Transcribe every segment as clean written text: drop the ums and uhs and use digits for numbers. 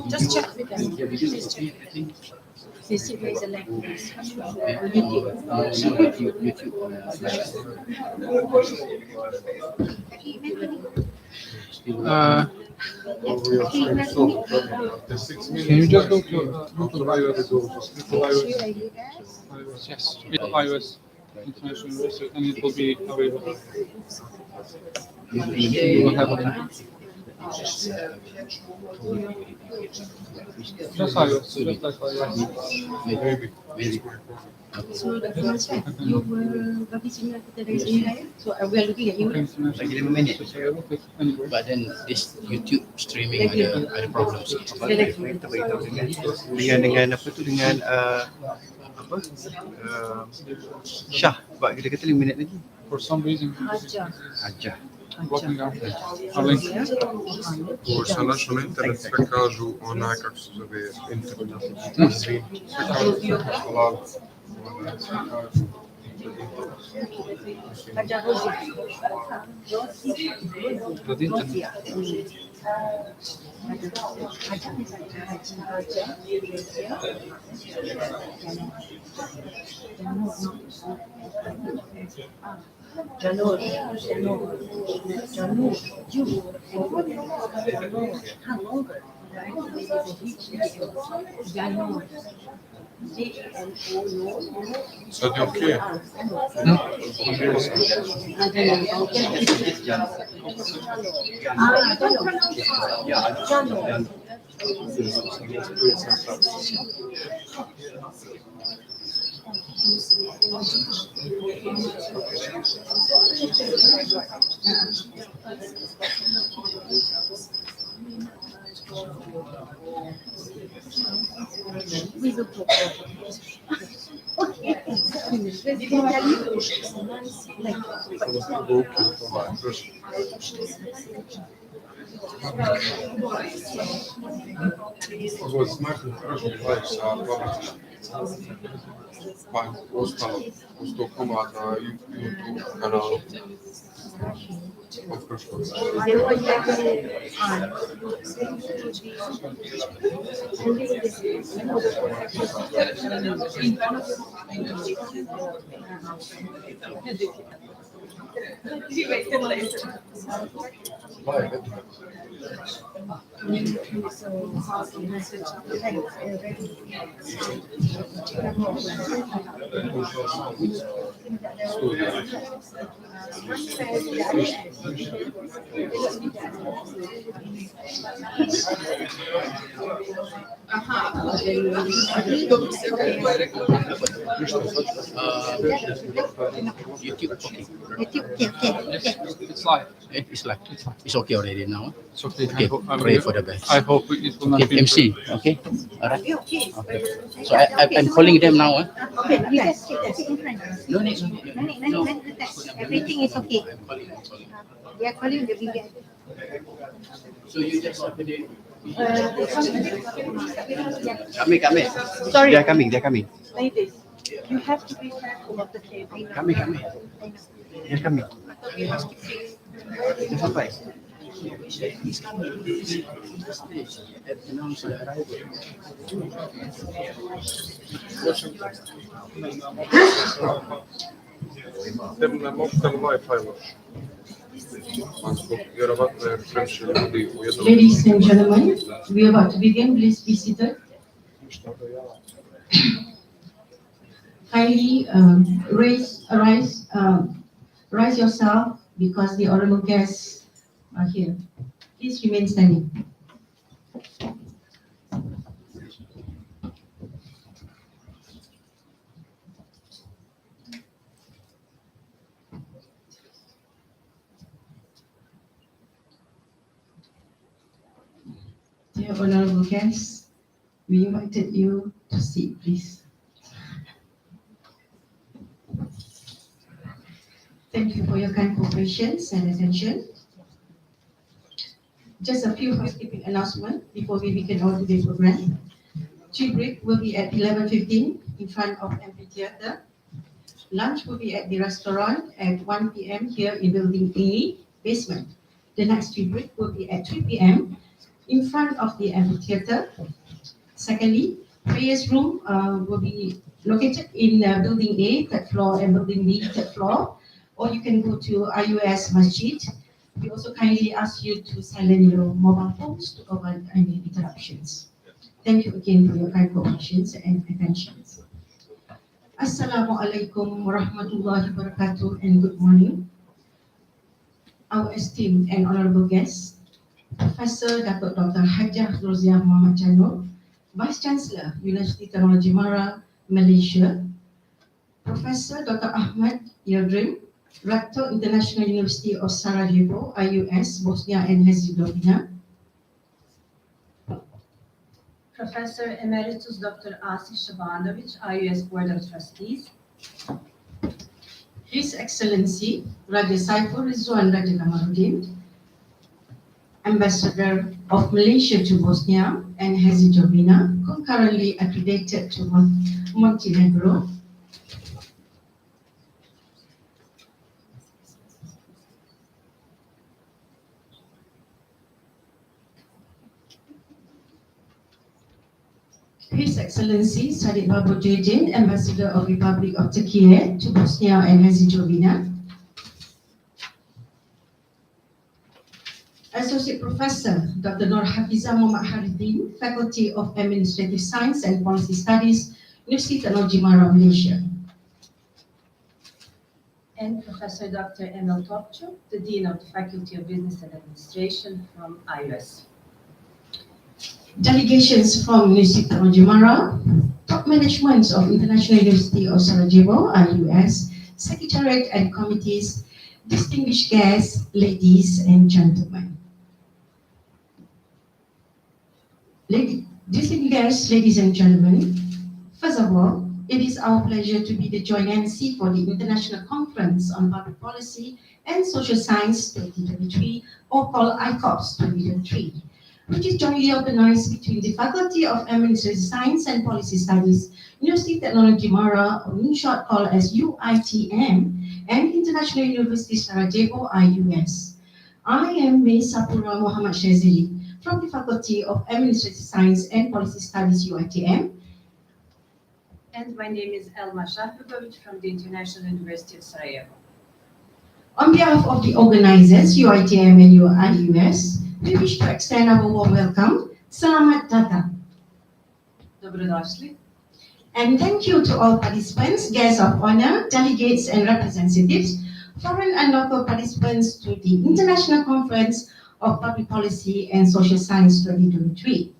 Just check with them. Please check. They see there is a link. Uh, can you just go to iOS? Yes, iOS International University, and it will be available. You will have a link. Just iOS, just like iOS. So the first step, you will bagi sinyal kita dari sini lah ya. So we are looking at you. Lagi 5 minit. But then this YouTube streaming ada problem sikit. Kita beritahu dengan apa tu dengan Syah, sebab kita kata 5 minit lagi. For some reason, Aja. blocking out our link. Sa našom internet sve kažu onaj, kako se zove, internet. Sve kažu, halal. Sve kažu. Janur, Sad je okej. Ovo smaknu pražni live sa Babićem. Pa je ostalo uz 100 komada na YouTube kanalu. Od prošlog. YouTube, okay. It's live. It's like it's okay already now. It's okay. Okay, pray for the best. I hope it will not Okay, be. MC. Okay, all right. Okay. So I'm calling them now. Okay, you just sit in front. No need. No. Everything is okay. I'm calling. They are calling the video. So you just Kami. Sorry. They're coming. Ladies, you have to be careful of the table. Kami. They're coming. They're sampai. Announce the arrival. Tebi na mobitel Wi-Fi loš. Vjerovatno je previše ljudi u jednom. Ladies and gentlemen, we are about to begin. Please be seated. Kindly rise yourself because the honorable guests are here. Please remain standing. Dear honorable guests, we invited you to sit, please. Thank you for your kind cooperation and attention. Just a few housekeeping announcements before we begin our today's program. Tea break will be at 11:15 in front of amphitheater. Lunch will be at the restaurant at 1 p.m. here in Building A, basement. The next tea break will be at 3 p.m. in front of the amphitheater. Secondly, prayers room will be located in building A, third floor, and building B, third floor, or you can go to IUS Masjid. We also kindly ask you to silence your mobile phones to avoid any interruptions. Thank you again for your kind cooperations and attentions. Assalamualaikum warahmatullahi wabarakatuh and good morning. Our esteemed and honorable guests, Professor Dr. Hajjah Roziah Muhammad Janur, Vice Chancellor, University Technology Mara, Malaysia, Professor Dr. Ahmad Yildirim, Rector, International University of Sarajevo, IUS, Bosnia and Herzegovina, Professor Emeritus Dr. Asi Shabanovic, IUS Board of Trustees, His Excellency Raja Saiful Rizwan Raja Kamaluddin, Ambassador of Malaysia to Bosnia and Herzegovina, concurrently accredited to Montenegro, His Excellency Sadiq Babu Jejin, Ambassador of Republic of Turkey to Bosnia and Herzegovina, Associate Professor Dr. Nur Hafizah Muhammad Haridin, Faculty of Administrative Science and Policy Studies, University Technology Mara, Malaysia, and Professor Dr. Emil Topçu, the Dean of the Faculty of Business and Administration from IUS. Delegations from University Technology Mara, top management of International University of Sarajevo, IUS, Secretariat and committees, distinguished guests, ladies and gentlemen. Distinguished guests, ladies and gentlemen, first of all, it is our pleasure to be the joint MC for the International Conference on Public Policy and Social Science 2023, or called ICoPS 2023, which is jointly organized between the Faculty of Administrative Science and Policy Studies, University Technology Mara, or in short called as UITM, and International University Sarajevo, IUS. I am May Sapura Muhammad Shazili from the Faculty of Administrative Science and Policy Studies, UITM. And my name is Elma Shahbegovic from the International University of Sarajevo. On behalf of the organizers, UITM and IUS, we wish to extend our warm welcome. Selamat datang. Dobrodošli. And thank you to all participants, guests of honor, delegates and representatives, foreign and local participants to the International Conference of Public Policy and Social Science 2023.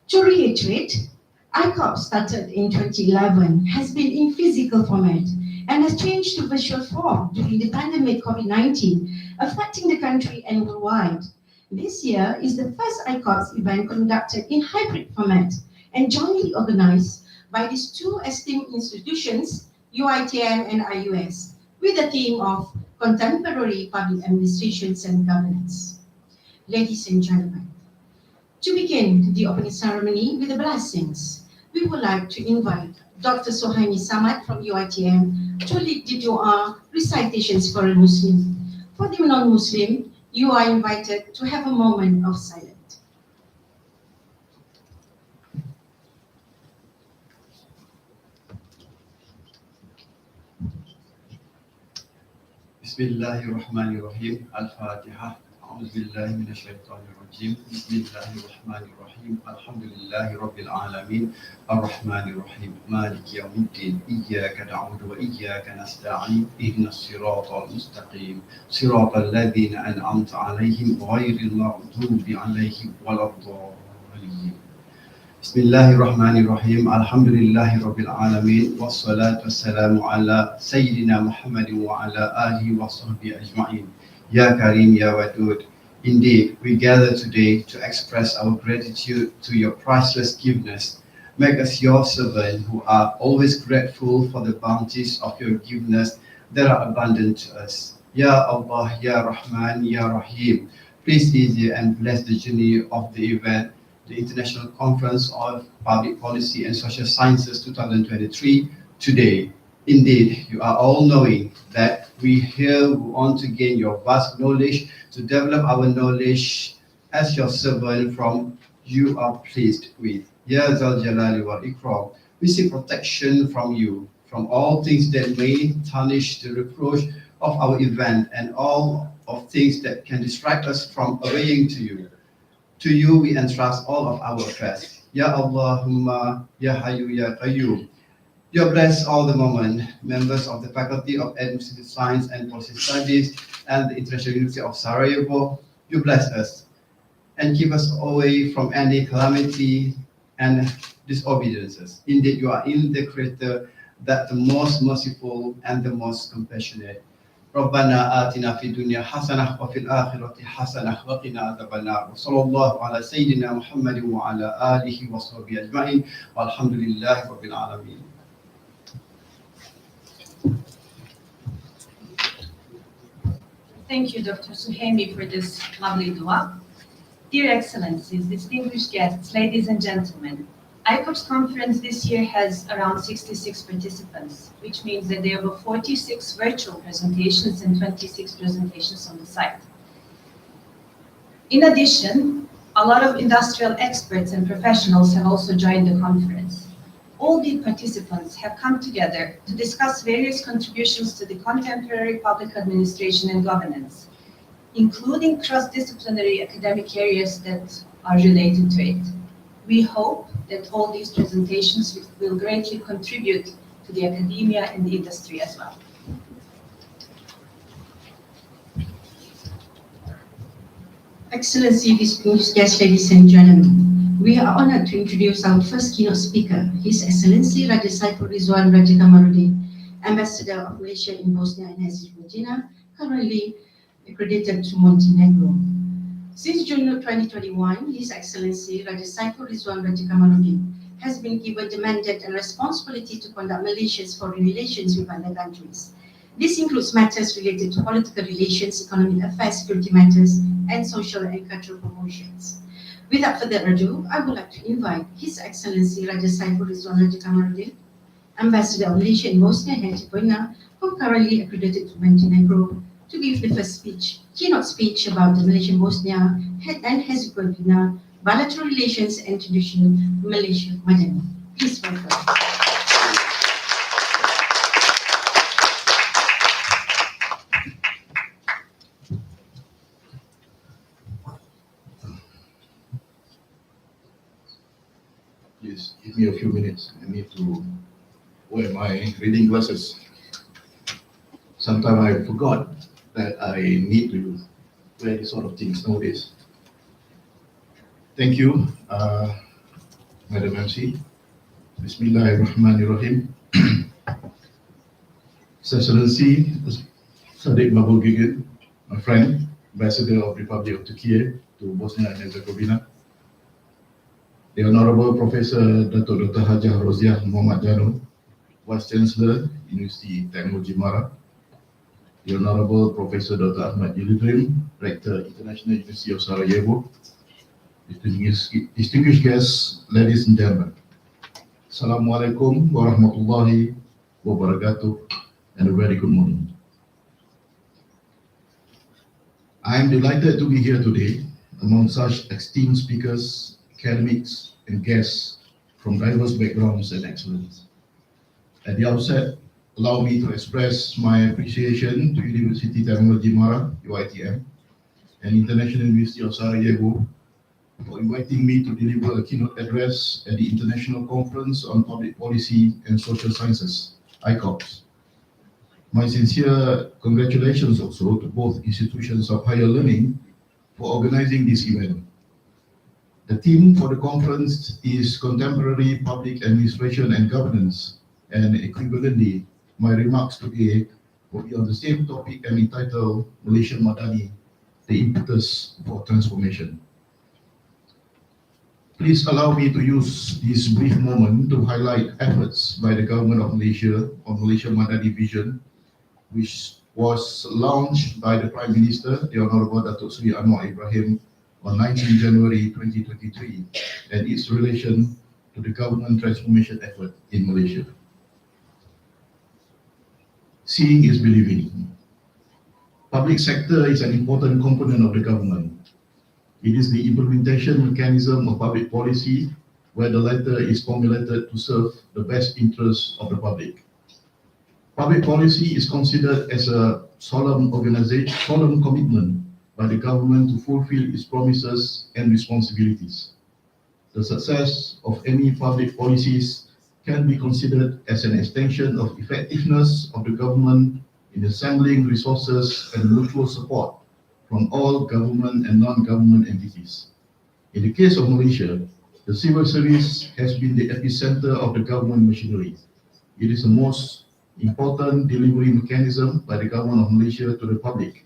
To reiterate, ICoPS started in 2011, has been in physical format, and has changed to virtual form during the pandemic COVID-19, affecting the country and worldwide. This year is the first ICoPS event conducted in hybrid format and jointly organized by these two esteemed institutions, UITM and IUS, with the theme of Contemporary Public Administrations and Governance. Ladies and gentlemen, to begin the opening ceremony with the blessings, we would like to invite Dr. Sohaini Samad from UITM to lead the dua recitations for a Muslim. For the non-Muslim, you are invited to have a moment of silence. Bismillahirrahmanirrahim. Al-Fatiha. أعوذ بالله من الشيطان الرجيم. بسم الله الرحمن الرحيم. الحمد لله رب العالمين الرحمن الرحيم مالك يوم الدين إياك نعبد وإياك نستعين اهدنا الصراط المستقيم صراط الذين أنعمت عليهم غير المغضوب عليهم ولا الضالين. بسم الله الرحمن الرحيم. الحمد لله رب العالمين والصلاة والسلام على سيدنا محمد وعلى آله وصحبه أجمعين. Ya Karim, Ya Wadud. Indeed, we gather today to express our gratitude to your priceless giveness. Make us your servant who are always grateful for the bounties of your giveness that are abundant to us. Ya Allah, Ya Rahman, Ya Rahim. Please ease and bless the journey of the event, the International Conference of Public Policy and Social Sciences 2023 today. Indeed, you are all knowing that we here want to gain your vast knowledge to to develop our knowledge as your servant from you are pleased with. Ya Zal Jalali wal Ikram, we seek protection from you, from all things that may tarnish the reproach of our event and all of things that can distract us from obeying to you. To you we entrust all of our affairs. Ya Allahumma, Ya Hayyu, Ya Qayyum. You bless all the moment members of the Faculty of Administrative Science and Policy Studies and the International University of Sarajevo. You bless us and keep us away from any calamity and disobediences. Indeed, you are in the Creator, that the most merciful and the most compassionate. ربنا آتنا في الدنيا حسنة وفي الآخرة حسنة وقنا عذاب النار وصلى الله على سيدنا محمد وعلى آله وصحبه أجمعين والحمد لله رب العالمين. Thank you, Dr. Suhaimi, for this lovely dua. Dear Excellencies, distinguished guests, ladies and gentlemen, ICoPS conference this year has around 66 participants, which means that there were 46 virtual presentations and 26 presentations on the site. In addition, a lot of industrial experts and professionals have also joined the conference. All the participants have come together to discuss various contributions to the contemporary public administration and governance, including cross-disciplinary academic areas that are related to it. We hope that all these presentations will greatly contribute to the academia and the industry as well. Excellency, distinguished guests, ladies and gentlemen, we are honored to introduce our first keynote speaker, His Excellency Raja Saiful Rizwan Raja Kamaluddin, Ambassador of Malaysia in Bosnia and Herzegovina, currently accredited to Montenegro. Since June 2021, His Excellency Raja Saiful Rizwan Raja Kamaluddin has been given the mandate and responsibility to conduct Malaysia's foreign relations with other countries. This includes matters related to political relations, economic affairs, security matters, and social and cultural promotions. Without further ado, I would like to invite His Excellency Raja Saiful Rizwan Raja Kamaluddin, Ambassador of Malaysia in Bosnia and Herzegovina, who currently accredited to Montenegro, to give the first keynote speech about the Malaysian-Bosnia and Herzegovina bilateral relations and traditional Malaysia Madani. Please welcome. Please give me a few minutes. I need to wear my reading glasses. Sometimes I forgot that I need to wear these sort of things nowadays. Thank you, Madam MC. Bismillahirrahmanirrahim. His Excellency Sadiq Mabul my friend, Ambassador of Republic of Turkey to Bosnia and Herzegovina. The Honorable Professor Dr. Hajah Roziah Muhammad Jano, Vice Chancellor, University Technology Mara. The Honorable Professor Dr. Ahmad Yildirim, Rector, International University of Sarajevo. Distinguished guests, ladies and gentlemen. Assalamualaikum warahmatullahi wabarakatuh, and a very good morning. I am delighted to be here today among such esteemed speakers, academics, and guests from diverse backgrounds and excellence. At the outset, allow me to express my appreciation to University Technology Mara, UITM, and International University of Sarajevo for inviting me to deliver a keynote address at the International Conference on Public Policy and Social Sciences, ICoPS. My sincere congratulations also to both institutions of higher learning for organizing this event. The theme for the conference is Contemporary Public Administration and Governance, and equivalently, my remarks today will be on the same topic and entitled Malaysia Madani, the Impetus for Transformation. Please allow me to use this brief moment to highlight efforts by the Government of Malaysia on Malaysia Madani Vision, which was launched by the Prime Minister, the Honorable Datuk Seri Anwar Ibrahim, on 19 January 2023, and its relation to the government transformation effort in Malaysia. Seeing is believing. Public sector is an important component of the government. It is the implementation mechanism of public policy where the latter is formulated to serve the best interests of the public. Public policy is considered as a solemn commitment by the government to fulfill its promises and responsibilities. The success of any public policies can be considered as an extension of effectiveness of the government in assembling resources and mutual support from all government and non-government entities. In the case of Malaysia, the civil service has been the epicenter of the government machinery. It is the most important delivery mechanism by the government of Malaysia to the public.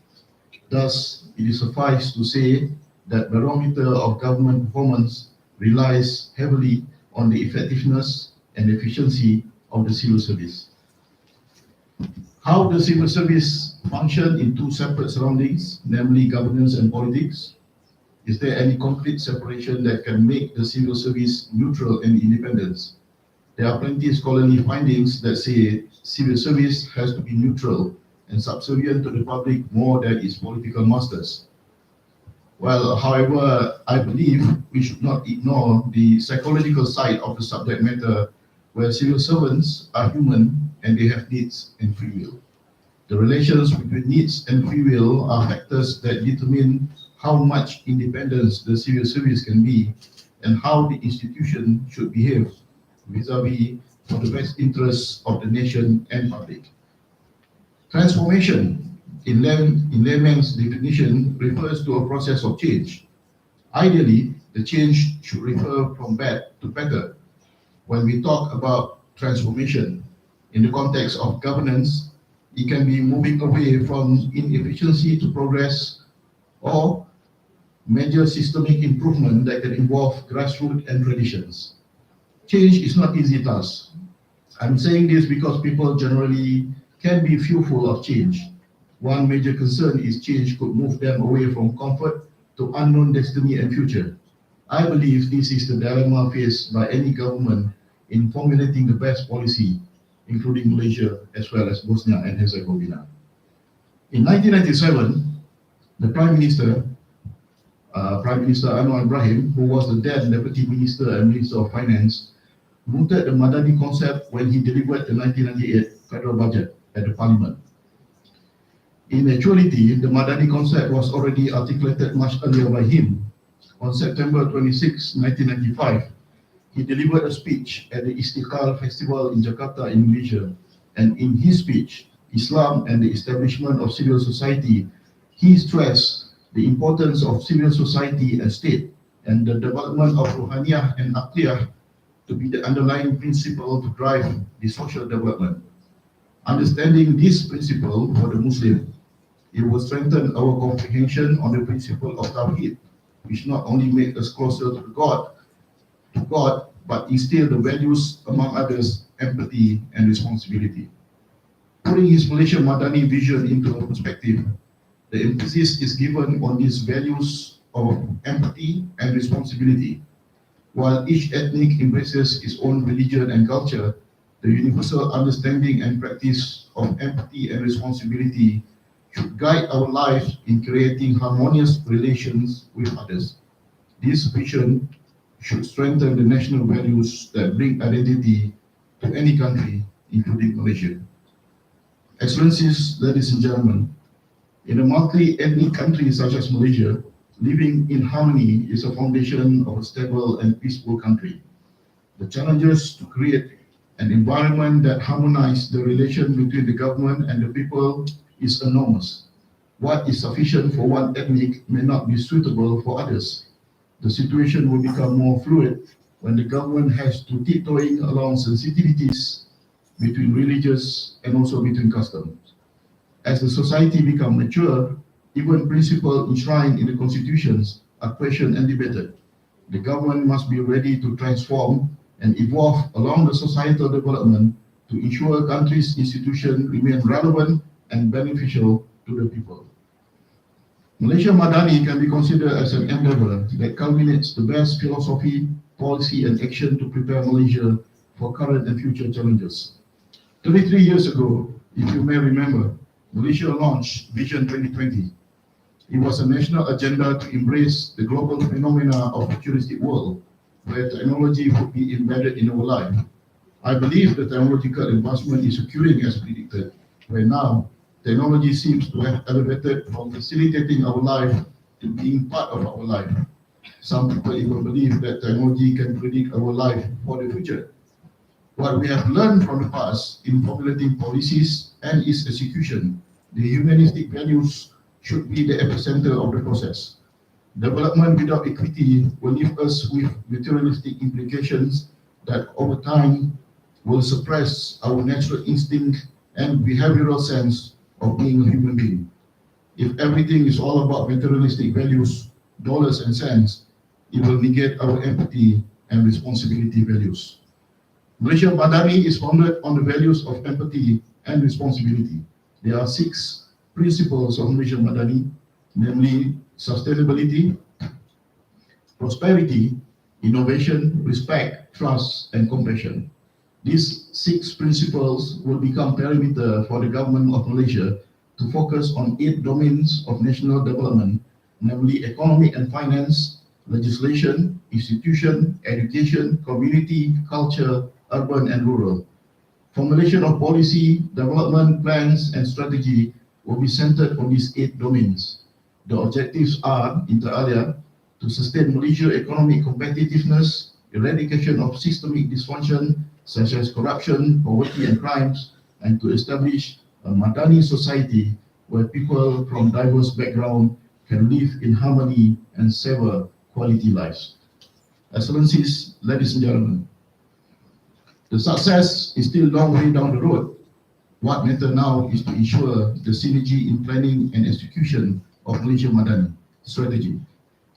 Thus, it is suffice to say that barometer of government performance relies heavily on the effectiveness and efficiency of the civil service. How the civil service function in two separate surroundings, namely governance and politics? Is there any concrete separation that can make the civil service neutral and independent? There are plenty of scholarly findings that say civil service has to be neutral and subservient to the public more than its political masters. Well, however, I believe we should not ignore the psychological side of the subject matter, where civil servants are human and they have needs and free will. The relations between needs and free will are factors that determine how much independence the civil service can be and how the institution should behave vis-a-vis for the best interests of the nation and public. Transformation, in layman's definition, refers to a process of change. Ideally, the change should refer from bad to better. When we talk about transformation in the context of governance, it can be moving away from inefficiency to progress or major systemic improvement that can involve grassroots and traditions. Change is not easy task. I'm saying this because people generally can be fearful of change. One major concern is change could move them away from comfort to unknown destiny and future. I believe this is the dilemma faced by any government in formulating the best policy, including Malaysia as well as Bosnia and Herzegovina. In 1997, the Prime Minister Anwar Ibrahim, who was the then Deputy Minister and Minister of Finance, mooted the Madani concept when he delivered the 1998 federal budget at the Parliament. In actuality, the Madani concept was already articulated much earlier by him. On September 26, 1995, he delivered a speech at the Istiqlal Festival in Jakarta, Indonesia. And in his speech, Islam and the establishment of civil society, he stressed the importance of civil society and state and the development of Ruhaniyah and Aqliyah to be the underlying principle to drive the social development. Understanding this principle for the Muslim, it will strengthen our comprehension on the principle of Tawheed, which not only make us closer to God, but instill the values, among others, empathy and responsibility. Putting his Malaysian Madani vision into a perspective, the emphasis is given on these values of empathy and responsibility. While each ethnic embraces its own religion and culture, the universal understanding and practice of empathy and responsibility should guide our lives in creating harmonious relations with others. This vision should strengthen the national values that bring identity to any country, including Malaysia. Excellencies, ladies and gentlemen, in a multi-ethnic country such as Malaysia, living in harmony is a foundation of a stable and peaceful country. The challenges to create an environment that harmonizes the relation between the government and the people is enormous. What is sufficient for one ethnic may not be suitable for others. The situation will become more fluid when the government has to tiptoeing along sensitivities between religious and also between customs. As the society becomes mature, even principles enshrined in the constitutions are questioned and debated. The government must be ready to transform and evolve along the societal development to ensure country's institutions remain relevant and beneficial to the people. Malaysia Madani can be considered as an endeavor that culminates the best philosophy, policy and action to prepare Malaysia for current and future challenges. 33 years ago, if you may remember, Malaysia launched Vision 2020. It was a national agenda to embrace the global phenomena of a futuristic world, where technology would be embedded in our life. I believe the technological advancement is occurring as predicted, where now technology seems to have elevated from facilitating our life to being part of our life. Some people even believe that technology can predict our life for the future. What we have learned from the past in formulating policies and its execution, the humanistic values should be the epicenter of the process. Development without equity will leave us with materialistic implications that over time will suppress our natural instinct and behavioral sense of being a human being. If everything is all about materialistic values, dollars and cents, it will negate our empathy and responsibility values. Malaysia Madani is founded on the values of empathy and responsibility. There are 6 principles of Malaysia Madani, namely sustainability, prosperity, innovation, respect, trust, and compassion. These 6 principles will become parameter for the government of Malaysia to focus on 8 domains of national development, namely economic and finance, legislation, institution, education, community, culture, urban and rural. Formulation of policy, development plans and strategy will be centered on these 8 domains. The objectives are, inter alia, to sustain Malaysia's economic competitiveness, eradication of systemic dysfunction such as corruption, poverty and crimes, and to establish a Madani society where people from diverse backgrounds can live in harmony and savor quality lives. Excellencies, ladies and gentlemen, the success is still a long way down the road. What matters now is to ensure the synergy in planning and execution of Malaysia Madani strategy.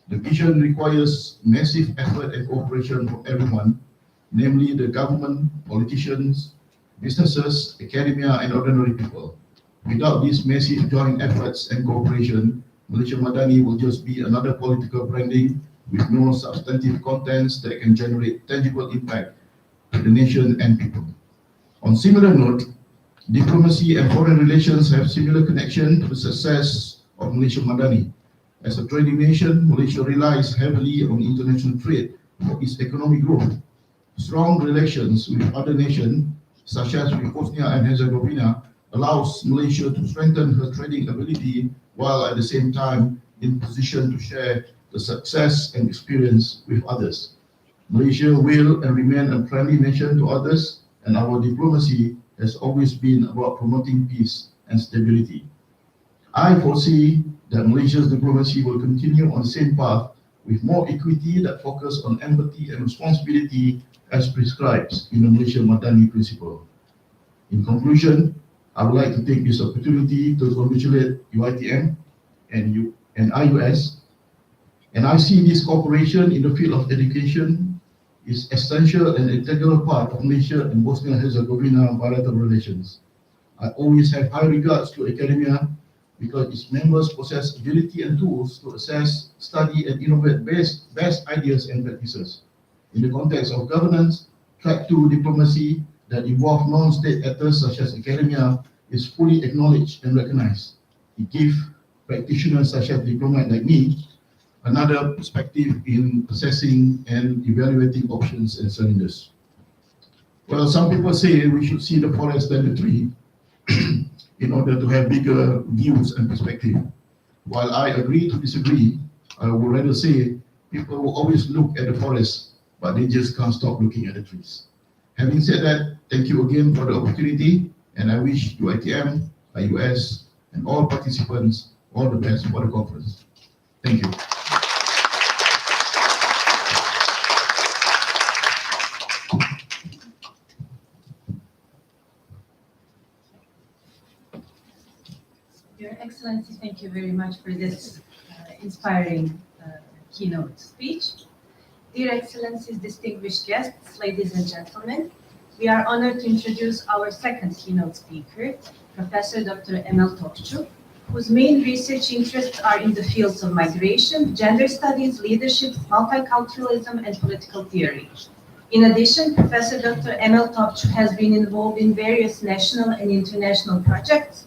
The vision requires massive effort and cooperation from everyone, namely the government, politicians, businesses, academia, and ordinary people. Without these massive joint efforts and cooperation, Malaysia Madani will just be another political branding with no substantive contents that can generate tangible impact to the nation and people. On similar note, diplomacy and foreign relations have similar connection to the success of Malaysia Madani. As a trading nation, Malaysia relies heavily on international trade for its economic growth. Strong relations with other nations, such as with Bosnia and Herzegovina, allows Malaysia to strengthen her trading ability while at the same time in position to share the success and experience with others. Malaysia will and remain a friendly nation to others, and our diplomacy has always been about promoting peace and stability. I foresee that Malaysia's diplomacy will continue on the same path with more equity that focus on empathy and responsibility as prescribed in the Malaysia Madani principle. In conclusion, I would like to take this opportunity to congratulate UiTM and IUS, and I see this cooperation in the field of education is essential and integral part of Malaysia and Bosnia and Herzegovina bilateral relations. I always have high regards to academia because its members possess ability and tools to assess, study, and innovate best ideas and practices. In the context of governance, track 2 diplomacy that involve non-state actors such as academia is fully acknowledged and recognized. It gives practitioners such as diplomats like me another perspective in assessing and evaluating options and challenges. Well, some people say we should see the forest than the tree in order to have bigger views and perspective. While I agree to disagree, I would rather say people will always look at the forest, but they just can't stop looking at the trees. Having said that, thank you again for the opportunity, and I wish UiTM, IUS, and all participants all the best for the conference. Thank you. Your Excellency, thank you very much for this inspiring keynote speech. Dear Excellencies, distinguished guests, ladies and gentlemen, we are honored to introduce our second keynote speaker, Professor Dr. Emel Topçu, whose main research interests are in the fields of migration, gender studies, leadership, multiculturalism, and political theory. In addition, Professor Dr. Emel Topçu has been involved in various national and international projects,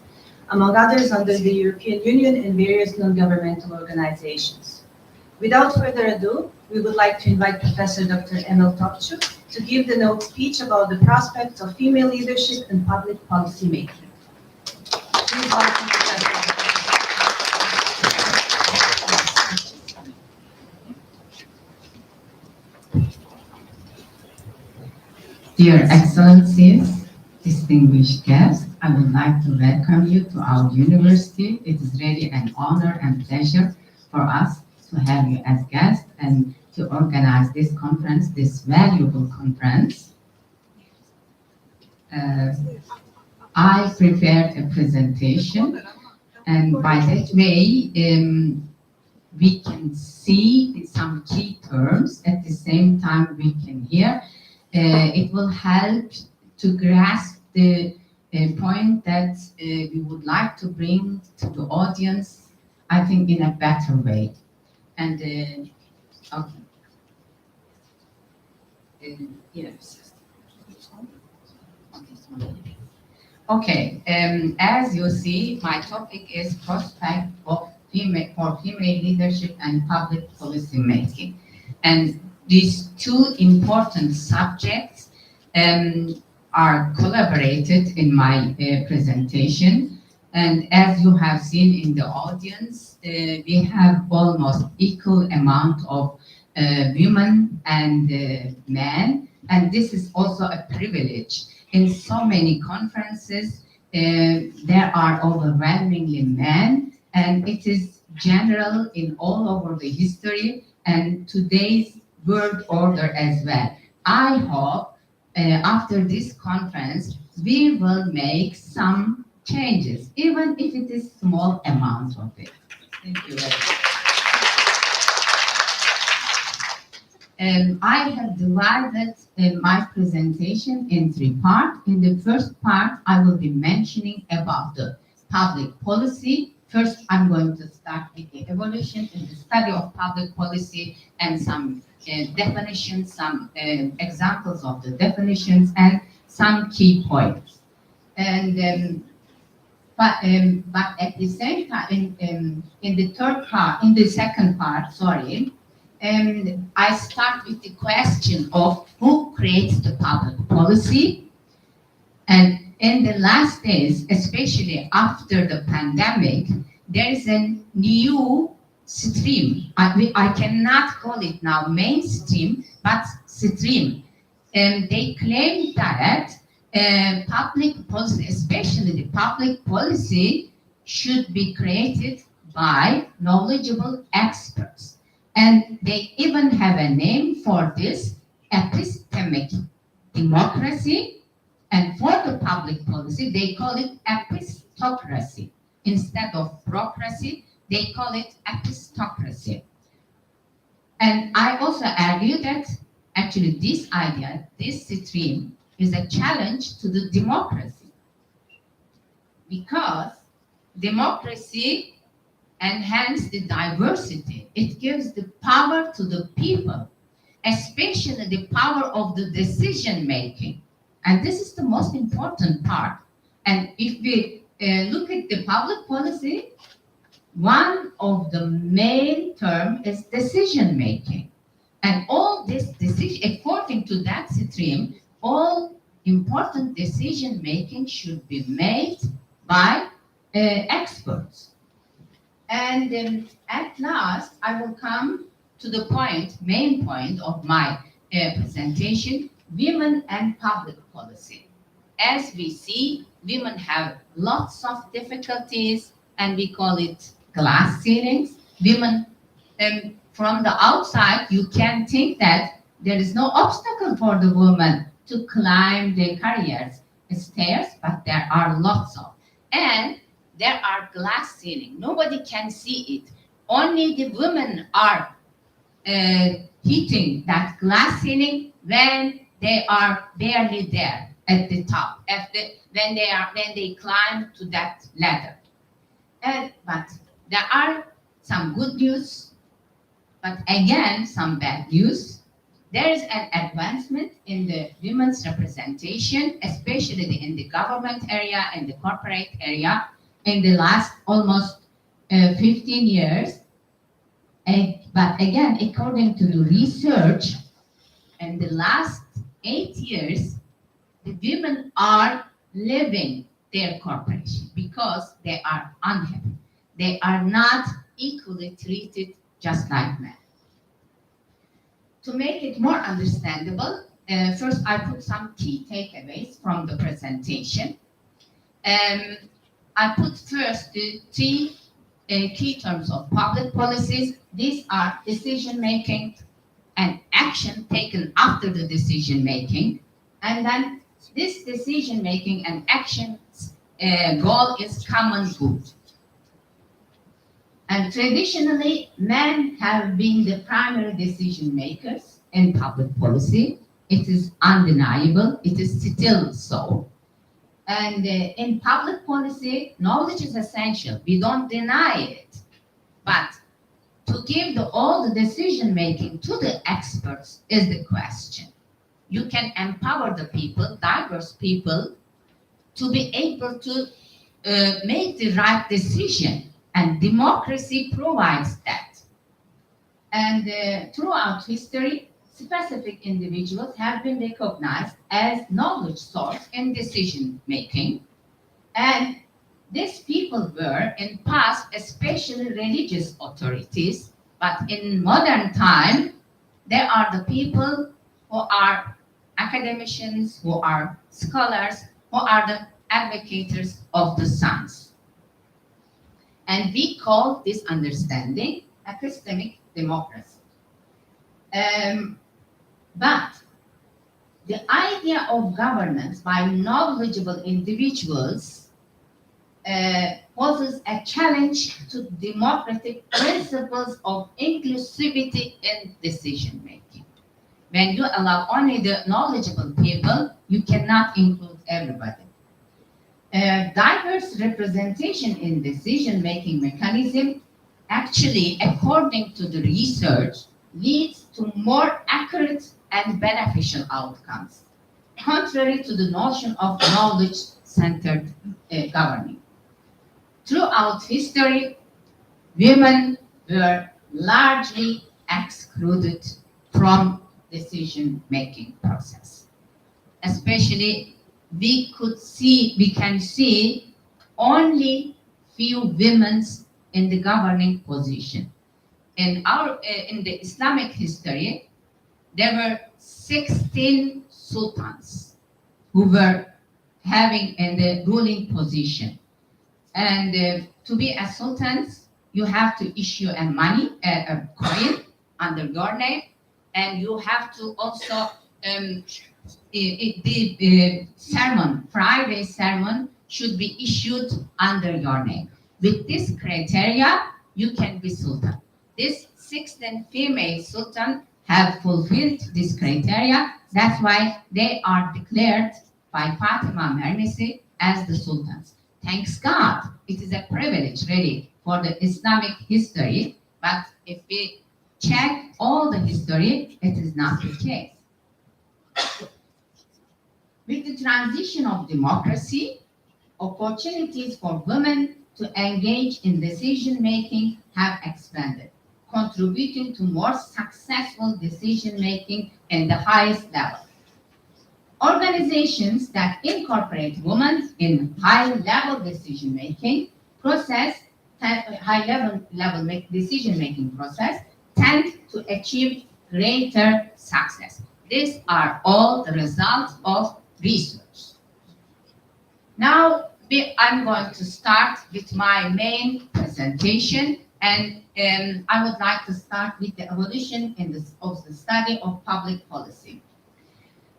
among others under the European Union and various non-governmental organizations. Without further ado, we would like to invite Professor Dr. Emil Topçu to give the note speech about the prospects of female leadership and public policy making. Please welcome Professor. Dear Excellencies, distinguished guests, I would like to welcome you to our university. It is really an honor and pleasure for us to have you as guests and to organize this conference, this valuable conference. I prepared a presentation, and by that way, we can see some key terms. At the same time, we can hear. It will help to grasp the point that we would like to bring to the audience, I think, in a better way. And okay. Yes. Okay. As you see, my topic is prospect of female leadership and public policy making, and these two important subjects are collaborated in my presentation. And as you have seen in the audience, we have almost equal amount of women and men. And this is also a privilege. In so many conferences, there are overwhelmingly men, and it is general in all over the history and today's world order as well. I hope after this conference, we will make some changes, even if it is small amount of it. Thank you very much. I have divided my presentation in three parts. In the first part, I will be mentioning about the public policy. First, I'm going to start with the evolution and the study of public policy and some definitions, some examples of the definitions, and some key points. And but at the same time, in the second part, sorry, I start with the question of who creates the public policy. And in the last days, especially after the pandemic, there is a new stream. I cannot call it now mainstream, but stream. And they claim that public policy, especially the public policy, should be created by knowledgeable experts. And they even have a name for this, epistemic democracy. And for the public policy, they call it epistocracy. Instead of bureaucracy, they call it epistocracy. And I also argue that actually this idea, this stream, is a challenge to the democracy. Because democracy enhances the diversity. It gives the power to the people, especially the power of the decision making. And this is the most important part. And if we look at the public policy, one of the main terms is decision making. And all this decision, according to that stream, all important decision making should be made by experts. And at last, I will come to the main point of my presentation, women and public policy. As we see, women have lots of difficulties, and we call it glass ceilings. Women, from the outside, you can think that there is no obstacle for the woman to climb the careers stairs, but there are lots of. And there are glass ceiling. Nobody can see it. Only the women are hitting that glass ceiling when they are barely there at the top, when they climb to that ladder. But there are some good news, but again some bad news. There is an advancement in the women's representation, especially in the government area and the corporate area. in the last almost 15 years. But again, according to the research, in the last 8 years, the women are leaving their corporation because they are unhappy. They are not equally treated just like men. To make it more understandable, first I put some key takeaways from the presentation. I put first the three key terms of public policies. These are decision making and action taken after the decision making. And then this decision making and actions goal is common good. And traditionally, men have been the primary decision makers in public policy. It is undeniable. It is still so. And in public policy, knowledge is essential. We don't deny it. But to give all the decision making to the experts is the question. You can empower the people, diverse people, to be able to make the right decision. And democracy provides that. And throughout history, specific individuals have been recognized as knowledge source in decision making. And these people were in past, especially religious authorities, but in modern time, they are the people who are academicians, who are scholars, who are the advocates of the science. And we call this understanding epistemic democracy. But the idea of governance by knowledgeable individuals poses a challenge to democratic principles of inclusivity in decision making. When you allow only the knowledgeable people, you cannot include everybody. Diverse representation in decision-making mechanism actually, according to the research, leads to more accurate and beneficial outcomes, contrary to the notion of knowledge-centered governing. Throughout history, women were largely excluded from decision-making process, especially we can see only few women in the governing position. In the Islamic history, there were 16 sultans who were having in the ruling position. And to be a sultan, you have to issue a coin under your name, and you have to also the sermon, Friday sermon, should be issued under your name. With this criteria, you can be sultan. These 16 female sultan have fulfilled this criteria. That's why they are declared by Fatima Mernissi as the sultans. Thanks God, it is a privilege really for the Islamic history, but if we check all the history, it is not the case. With the transition of democracy, opportunities for women to engage in decision-making have expanded, contributing to more successful decision-making in the highest level. Organizations that incorporate women in high-level decision-making process, high-level decision-making process, tend to achieve greater success. These are all the results of research. Now, I'm going to start with my main presentation, and I would like to start with the evolution of the study of public policy.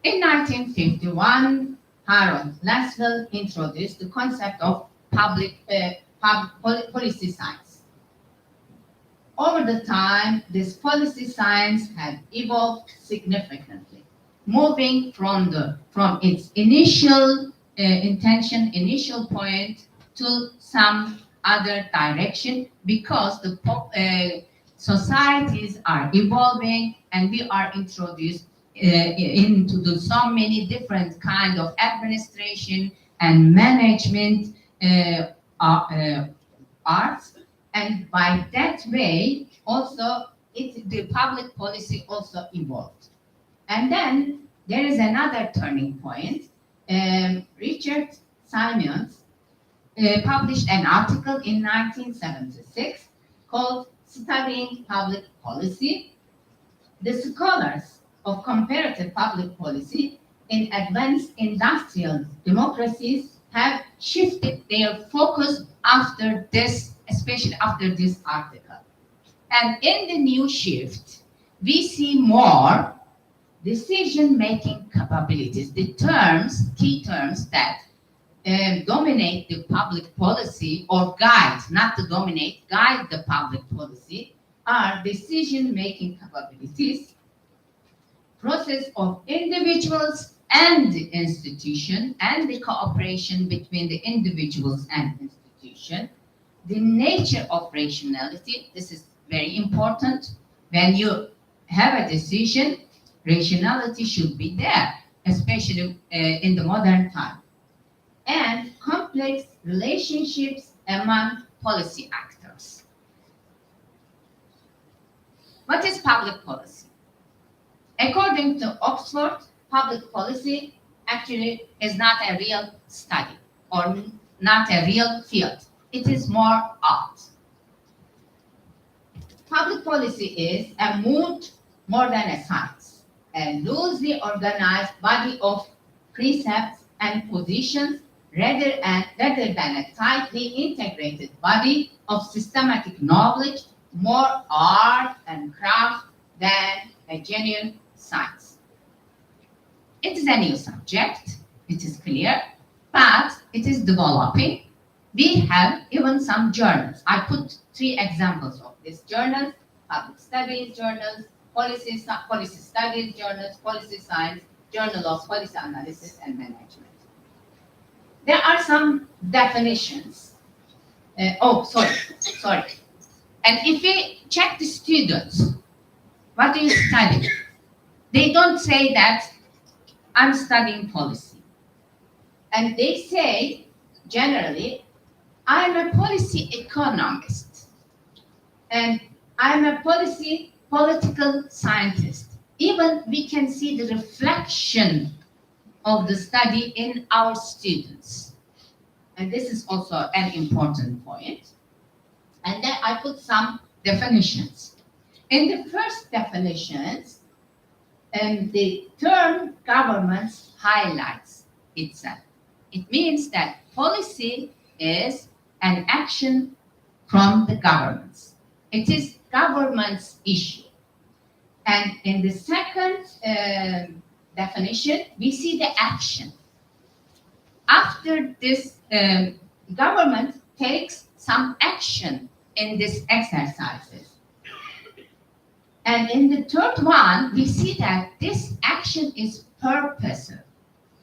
In 1951, Harold Lasswell introduced the concept of policy science. Over the time, this policy science has evolved significantly, moving from its initial intention, initial point, to some other direction, because the societies are evolving and we are introduced into so many different kind of administration and management arts, and by that way, also the public policy also evolved. And then there is another turning point. Richard Simons published an article in 1976 called Studying Public Policy. The scholars of comparative public policy in advanced industrial democracies have shifted their focus after this, especially after this article. And in the new shift, we see more decision-making capabilities. The terms, key terms that dominate the public policy or guide, not to dominate, guide the public policy are decision-making capabilities, process of individuals and the institution, and the cooperation between the individuals and institution, the nature of rationality. This is very important. When you have a decision, rationality should be there, especially in the modern time. And complex relationships among policy actors. What is public policy? According to Oxford, public policy actually is not a real study or not a real field. It is more art. Public policy is a mood more than a science, a loosely organized body of precepts and positions rather than a tightly integrated body of systematic knowledge, more art and craft than a genuine science. It is a new subject, it is clear, but it is developing. We have even some journals. I put 3 examples of these journals: public studies journals, policy studies journals, policy science, journal of policy analysis and management. There are some definitions. Sorry. And if we check the students, what do you study? They don't say that I'm studying policy. And they say, generally, I'm a policy economist. And I'm a political scientist. Even we can see the reflection of the study in our students. And this is also an important point. And then I put some definitions. In the first definitions, the term governments highlights itself. It means that policy is an action from the governments. It is government's issue. And in the second definition, we see the action. After this, government takes some action in these exercises. And in the third one, we see that this action is purposive.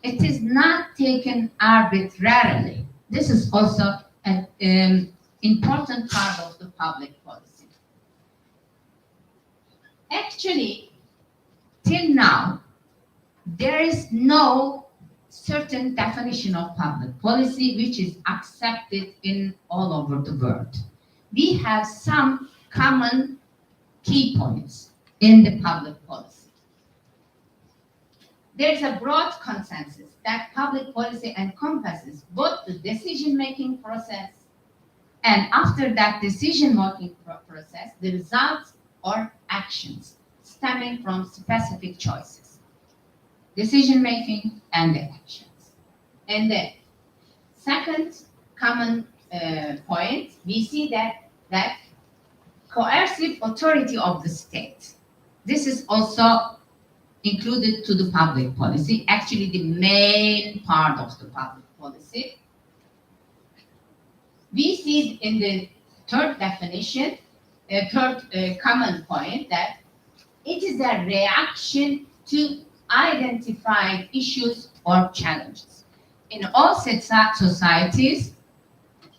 It is not taken arbitrarily. This is also an important part of the public policy. Actually, till now, there is no certain definition of public policy which is accepted in all over the world. We have some common key points in the public policy. There is a broad consensus that public policy encompasses both the decision-making process and after that decision-making process, the results or actions stemming from specific choices. Decision-making and the actions. And the second common point, we see that coercive authority of the state. This is also included to the public policy, actually the main part of the public policy. We see in the third definition, common point, that it is a reaction to identified issues or challenges. In all societies,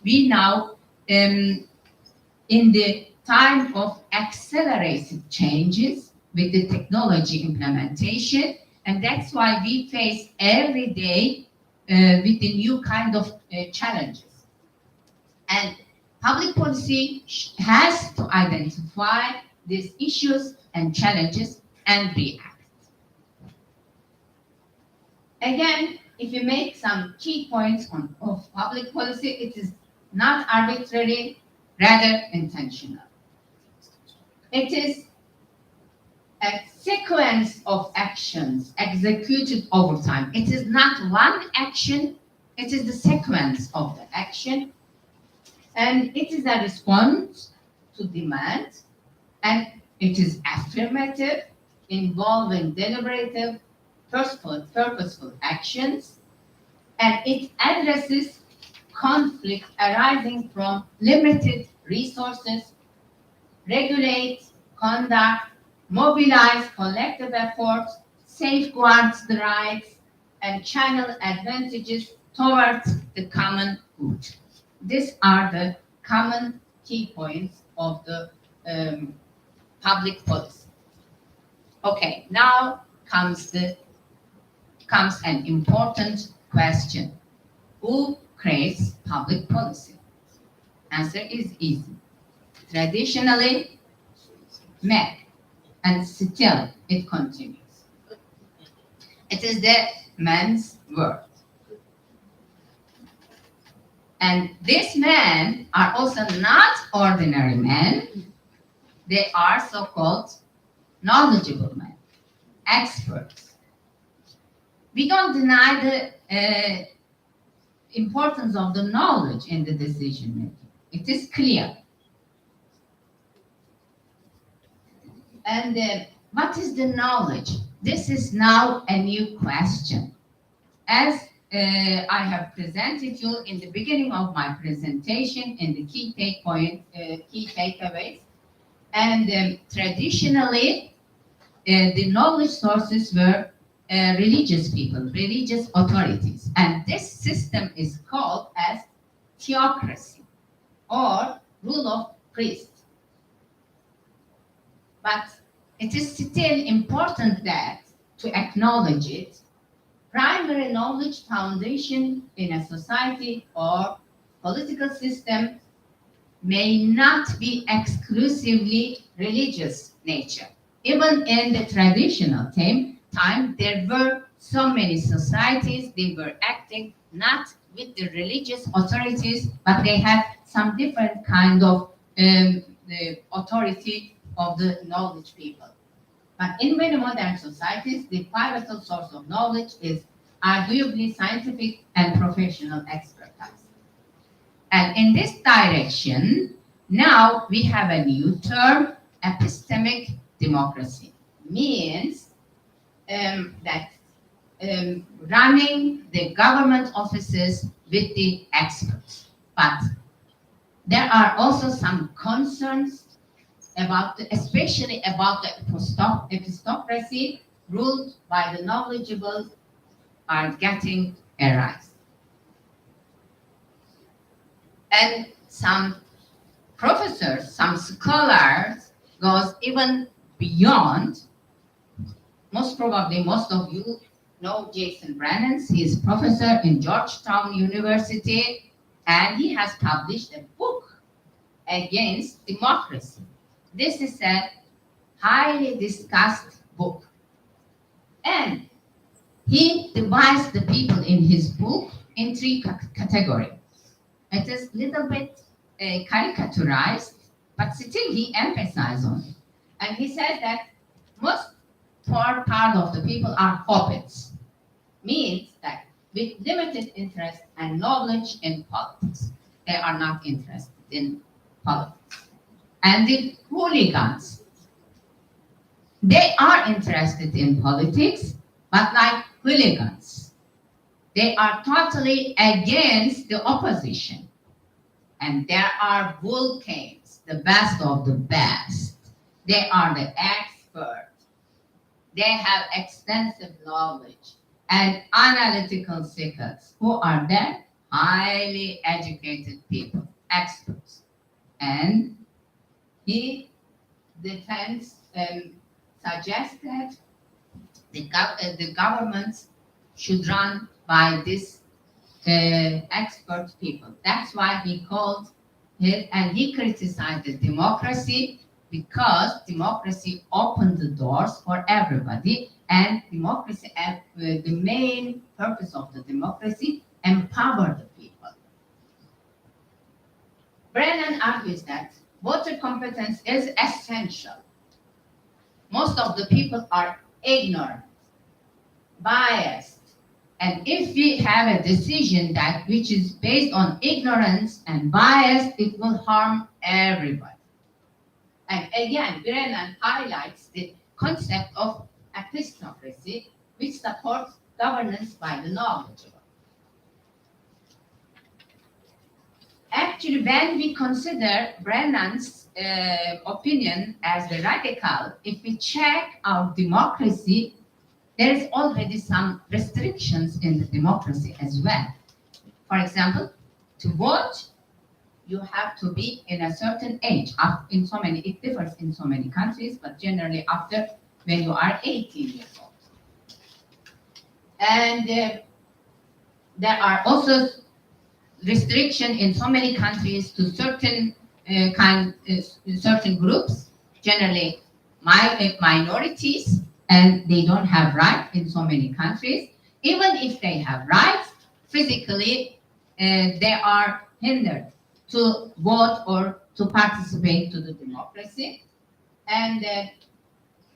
we now, in the time of accelerated changes with the technology implementation, and that's why we face every day with the new kind of challenges. And public policy has to identify these issues and challenges and react. Again, if you make some key points of public policy, it is not arbitrary, rather intentional. It is a sequence of actions executed over time. It is not one action, it is the sequence of the action, and it is a response to demand, and it is affirmative, involving deliberative, purposeful actions, and it addresses conflict arising from limited resources, regulates conduct, mobilize collective efforts, safeguards the rights, and channel advantages towards the common good. These are the common key points of the public policy. Okay, now comes an important question. Who creates public policy? Answer is easy. Traditionally, men, and still it continues. It is the men's world. And these men are also not ordinary men. They are so-called knowledgeable men, experts. We don't deny the importance of the knowledge in the decision making. It is clear. And what is the knowledge? This is now a new question. As I have presented you in the beginning of my presentation in the key takeaways, and traditionally the knowledge sources were religious people, religious authorities, and this system is called as theocracy or rule of priests. But it is still important that to acknowledge it, primary knowledge foundation in a society or political system may not be exclusively religious nature. Even in the traditional time, there were so many societies, they were acting not with the religious authorities, but they had some different kind of the authority of the knowledge people. But in many modern societies, the pivotal source of knowledge is arguably scientific and professional expertise. And in this direction, now we have a new term, epistemic democracy. Means that running the government offices with the experts. But there are also some concerns about, especially about the epistocracy ruled by the knowledgeable are getting arise. And some professors, some scholars goes even beyond. Most probably, most of you know Jason Brennan. He is professor in Georgetown University, and he has published a book against democracy. This is a highly discussed book. And he divides the people in his book in three categories. It is a little bit caricaturized, but still he emphasizes on it. And he says that most part of the people are hobbits, means that with limited interest and knowledge in politics. They are not interested in politics. And the hooligans, they are interested in politics, but like hooligans. They are totally against the opposition. And there are volcanoes, the best of the best. They are the experts. They have extensive knowledge and analytical skills. Who are they? Highly educated people, experts. And he defends, suggests that the government should run by these expert people. That's why he called and he criticized the democracy because democracy opened the doors for everybody, and democracy, the main purpose of the democracy, empower the people. Brennan argues that voter competence is essential. Most of the people are ignorant, biased, and if we have a decision that which is based on ignorance and bias, it will harm everybody. And again, Brennan highlights the concept of epistocracy, which supports governance by the knowledgeable. Actually, when we consider Brennan's opinion as the radical, if we check our democracy, there is already some restrictions in the democracy as well. For example, to vote, you have to be in a certain age. It differs in so many countries, but generally after when you are 18 years old. And there are also restriction in so many countries to certain certain groups, generally minorities, and they don't have rights in so many countries. Even if they have rights, physically they are hindered to vote or to participate to the democracy. And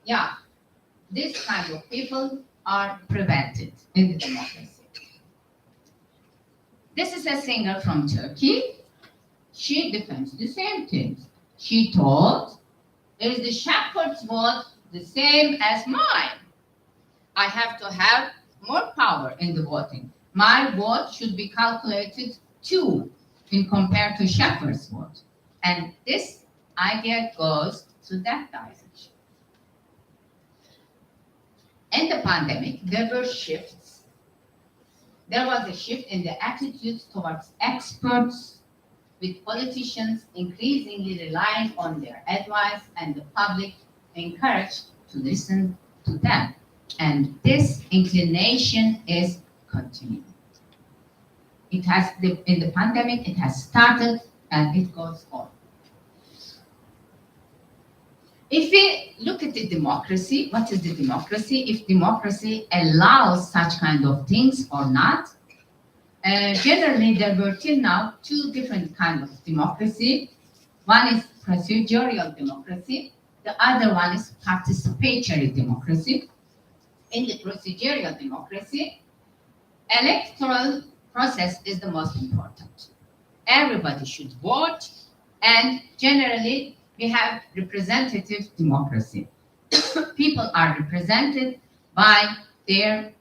yeah, this kind of people are prevented in the democracy. This is a singer from Turkey. She defends the same things. She told, is the shepherd's vote the same as mine? I have to have more power in the voting. My vote should be calculated too in compared to shepherd's vote. And this idea goes to that direction. In the pandemic, there were shifts. There was a shift in the attitudes towards experts, with politicians increasingly relying on their advice and the public encouraged to listen to them. And this inclination is continuing. It has, in the pandemic, it has started and it goes on. If we look at the democracy, what is the democracy? If democracy allows such kind of things or not, generally there were till now two different kinds of democracy. One is procedural democracy, the other one is participatory democracy. In the procedural democracy, electoral process is the most important. Everybody should vote, and generally we have representative democracy. People are represented by their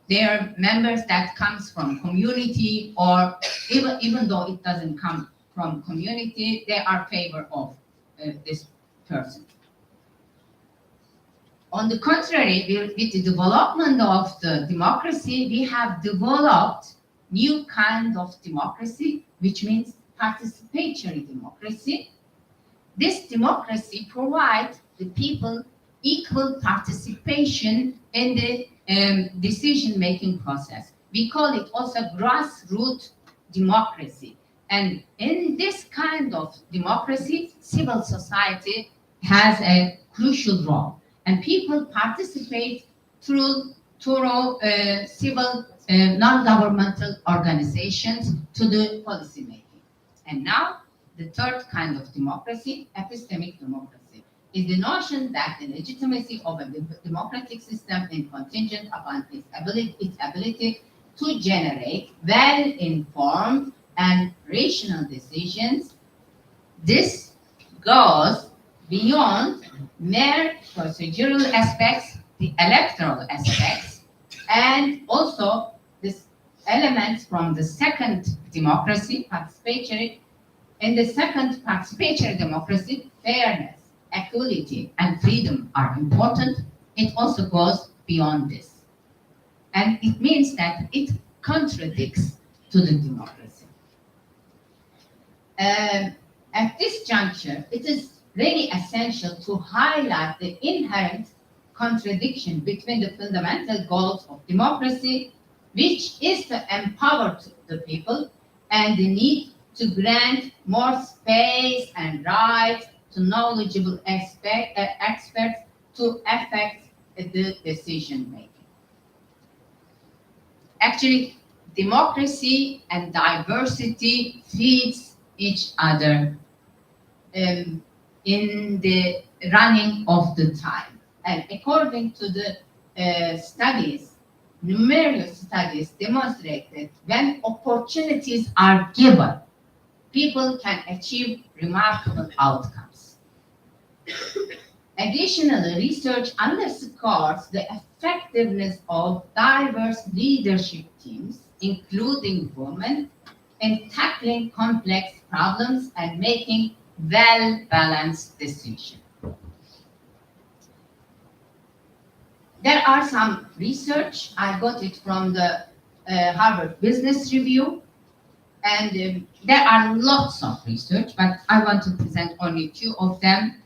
their members that comes from community, or even though it doesn't come from community, they are favor of this person. On the contrary, with the development of the democracy, we have developed new kind of democracy, which means participatory democracy. This democracy provides the people equal participation in the decision-making process. We call it also grassroots democracy. And in this kind of democracy, civil society has a crucial role. And people participate through civil non-governmental organizations to the policy making. And now, the third kind of democracy, epistemic democracy, is the notion that the legitimacy of a democratic system is contingent upon its ability to generate well-informed and rational decisions. This goes beyond mere procedural aspects, the electoral aspects, and also this elements from the second democracy, participatory. In the second participatory democracy, fairness, equality, and freedom are important. It also goes beyond this. And it means that it contradicts to the democracy. At this juncture, it is really essential to highlight the inherent contradiction between the fundamental goals of democracy, which is to empower the people, and the need to grant more space and rights to knowledgeable experts to affect the decision making. Actually, democracy and diversity feeds each other in the running of the time. And according to the studies, numerous studies demonstrate that when opportunities are given, people can achieve remarkable outcomes. Additionally, research underscores the effectiveness of diverse leadership teams, including women, in tackling complex problems and making well-balanced decisions. There are some research, I got it from the Harvard Business Review, and there are lots of research, but I want to present only two of them.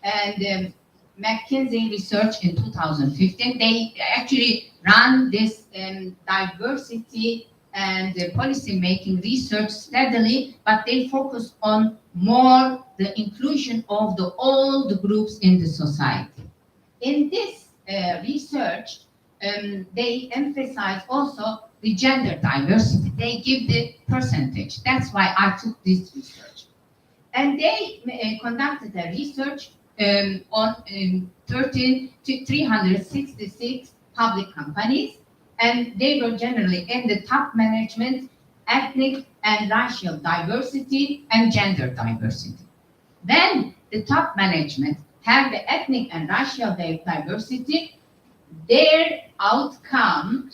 And McKinsey research in 2015, they actually ran this diversity and policy making research steadily, but they focus on more the inclusion of all the groups in the society. In this research, they emphasize also the gender diversity. They give the percentage. That's why I took this research. And they conducted a research on 366 public companies, and they were generally in the top management, ethnic and racial diversity, and gender diversity. Then the top management have the ethnic and racial diversity. Their outcome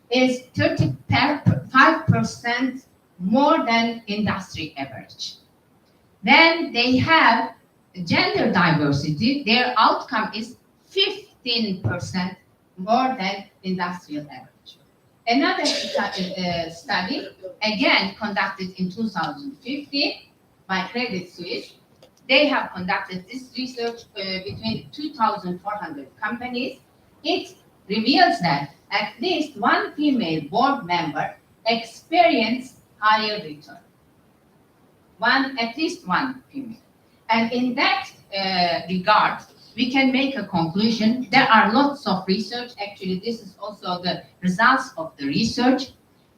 is 35% more than industry average. Then they have gender diversity. Their outcome is 15% more than industrial average. Another study, again conducted in 2015 by Credit Suisse, they have conducted this research between 2,400 companies. It reveals that at least one female board member experienced higher return. At least one female. And in that regard, we can make a conclusion. There are lots of research. Actually, this is also the results of the research.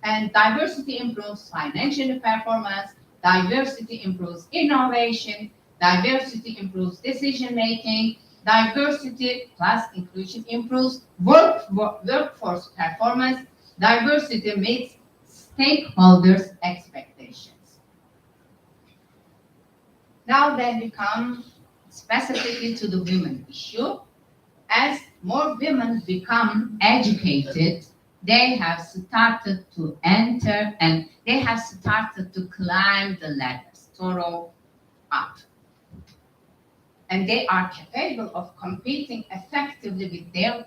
And diversity improves financial performance, diversity improves innovation, diversity improves decision making, diversity plus inclusion improves workforce performance, diversity meets stakeholders' expectations. Now then we come specifically to the women issue. As more women become educated, they have started to enter and they have started to climb the ladders, thorough up. And they are capable of competing effectively with their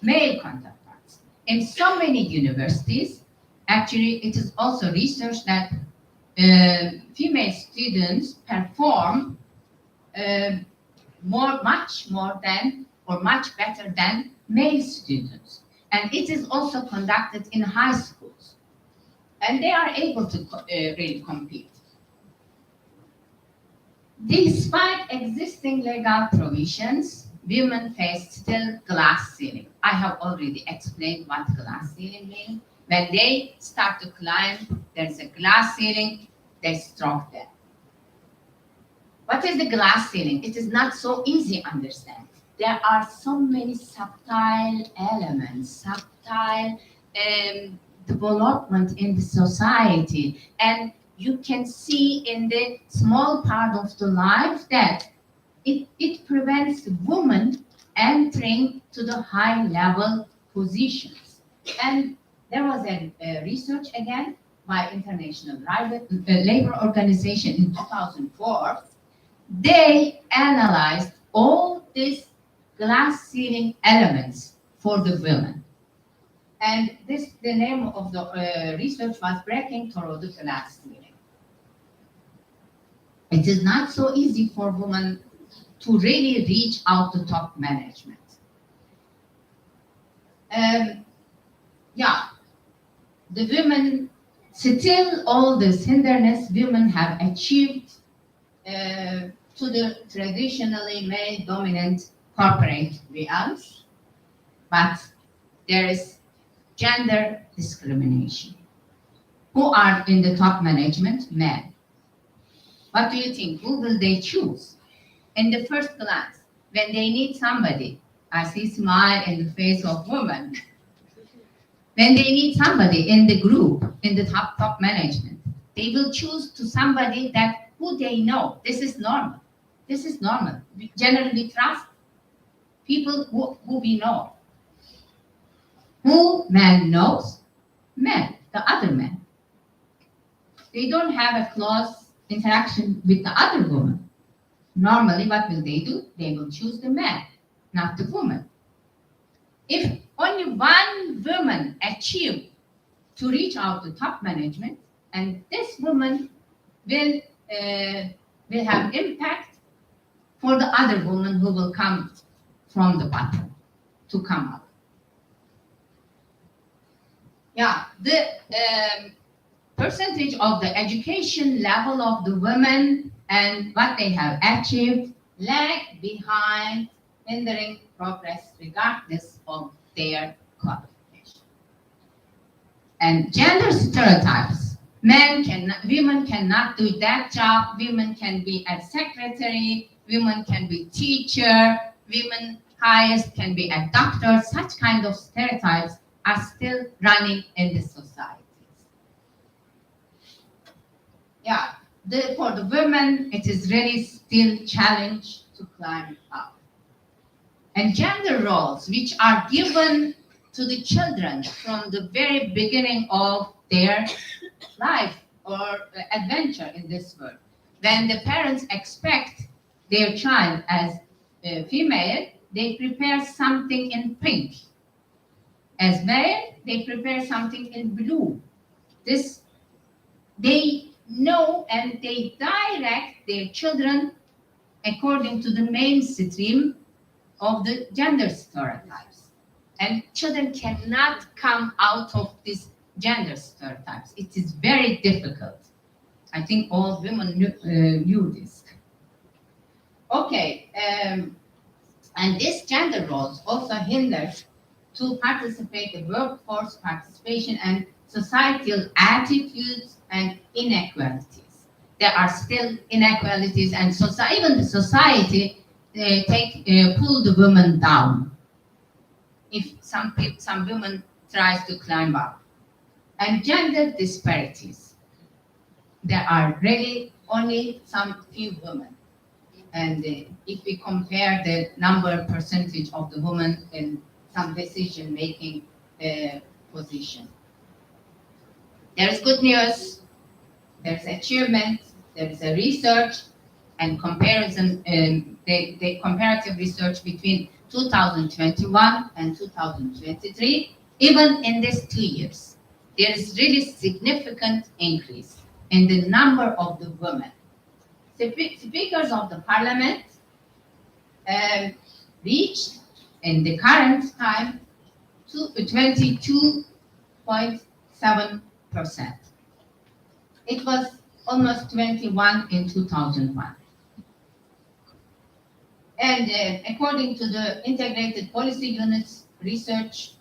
male counterparts. In so many universities, actually it is also research that female students perform much better than male students. And it is also conducted in high schools. And they are able to really compete. Despite existing legal provisions, women face still glass ceiling. I have already explained what glass ceiling means. When they start to climb, there's a glass ceiling, they struck them. What is the glass ceiling? It is not so easy to understand. There are so many subtle elements, subtle development in the society, and you can see in the small part of the life that it prevents women entering to the high level positions. And there was a research again by International Labor Organization in 2004. They analyzed all these glass ceiling elements for the women. And the name of the research was Breaking Through the Glass Ceiling. It is not so easy for women to really reach out to top management. The women Still, all this hindrance women have achieved to the traditionally male-dominant corporate realms, but there is gender discrimination. Who are in the top management? Men. What do you think? Who will they choose? In the first glance, when they need somebody, I see smile in the face of women. When they need somebody in the group, in the top management, they will choose to somebody that who they know. This is normal. This is normal. We generally trust people who we know. Who man knows? Men, the other men. They don't have a close interaction with the other woman. Normally, what will they do? They will choose the man, not the woman. If only one woman achieve to reach out to top management, and this woman will have impact for the other woman who will come from the bottom to come up. Yeah, the percentage of the education level of the women and what they have achieved lag behind, hindering progress regardless of their qualification. And gender stereotypes. Women cannot do that job. Women can be a secretary. Women can be teacher. Women highest can be a doctor. Such kind of stereotypes are still running in the societies. Yeah, for the women, it is really still challenge to climb up. And gender roles, which are given to the children from the very beginning of their life or adventure in this world. When the parents expect their child as a female, they prepare something in pink. As male, they prepare something in blue. This, they know and they direct their children according to the mainstream of the gender stereotypes. And children cannot come out of these gender stereotypes. It is very difficult. I think all women knew this. Okay, and these gender roles also hinder to participate in workforce participation and societal attitudes and inequalities. There are still inequalities, and even the society pull the women down. If some women tries to climb up, and gender disparities. There are really only some few women, and if we compare the percentage of the women in some decision-making position. There is good news, there is achievement, there is a research and comparison, the comparative research between 2021 and 2023, even in these 2 years, there is really significant increase in the number of the women. Speakers of the parliament reached in the current time to 22.7%. It was almost 21 in 2001. And according to the Integrated Policy Unit's research,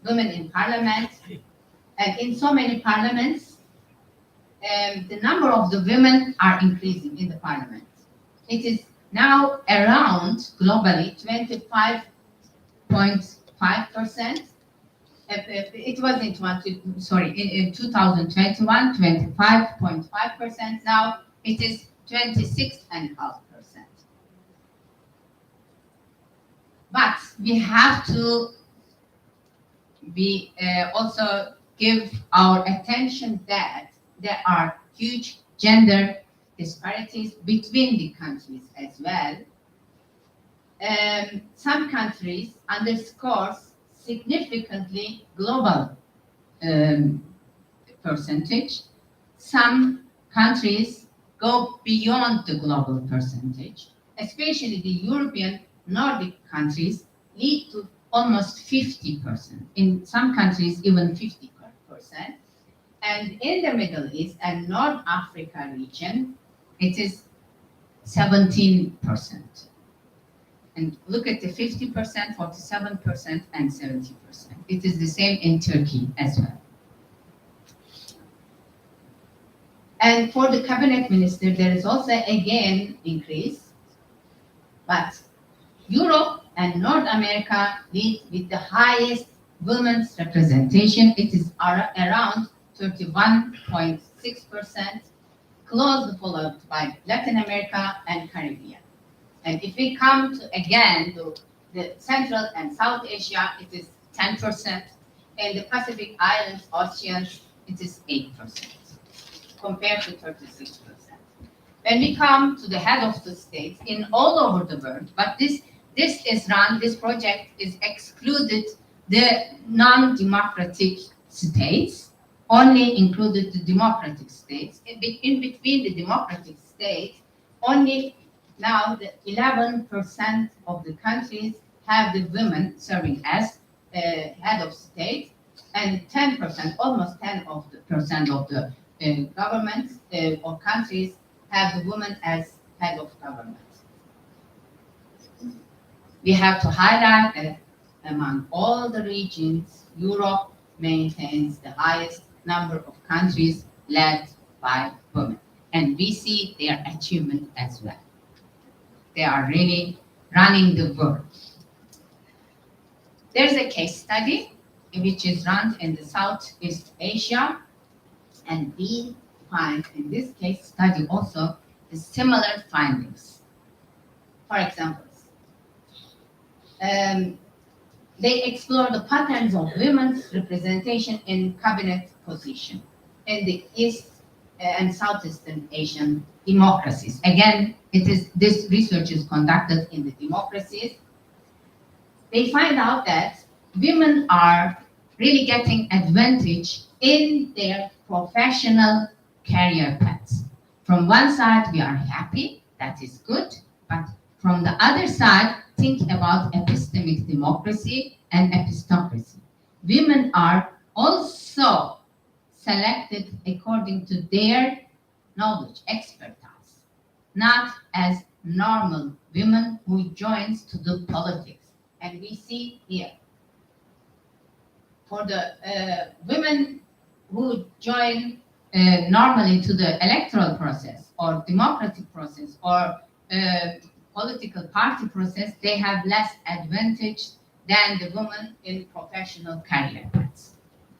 women in parliament, and in so many parliaments, the number of the women are increasing in the parliament. It is now around globally 25.5%. It was in 2021, 25.5%. Now it is 26.5%. But we have to also give our attention that there are huge gender disparities between the countries as well. Some countries underscores significantly global percentage. Some countries go beyond the global percentage, especially the European Nordic countries lead to almost 50%. In some countries, even 50%. And in the Middle East and North Africa region, it is 17%. And look at the 50%, 47%, and 70%. It is the same in Turkey as well. And for the cabinet minister, there is also again increase, but Europe and North America lead with the highest women's representation. It is around 31.6%, closely followed by Latin America and Caribbean. And if we come to, again, to the Central and South Asia, it is 10%. And the Pacific Islands, oceans, it is 8%, compared to 36%. When we come to the head of the states in all over the world, but this project is excluded the non-democratic states, only included the democratic states. In between the democratic states, only now the 11% of the countries have the women serving as head of state, and 10%, almost 10% of the governments or countries have the woman as head of government. We have to highlight that among all the regions, Europe maintains the highest number of countries led by women. And we see their achievement as well. They are really running the world. There's a case study which is run in the Southeast Asia, and we find in this case study also the similar findings. For example, they explore the patterns of women's representation in cabinet position in the East and Southeastern Asian democracies. Again, this research is conducted in the democracies. They find out that women are really getting advantage in their professional career paths. From one side, we are happy, that is good, but from the other side, think about epistemic democracy and epistocracy. Women are also selected according to their knowledge, expertise, not as normal women who joins to do politics. And we see here, for the women who join normally to the electoral process or democratic process or political party process, they have less advantage than the women in professional career paths.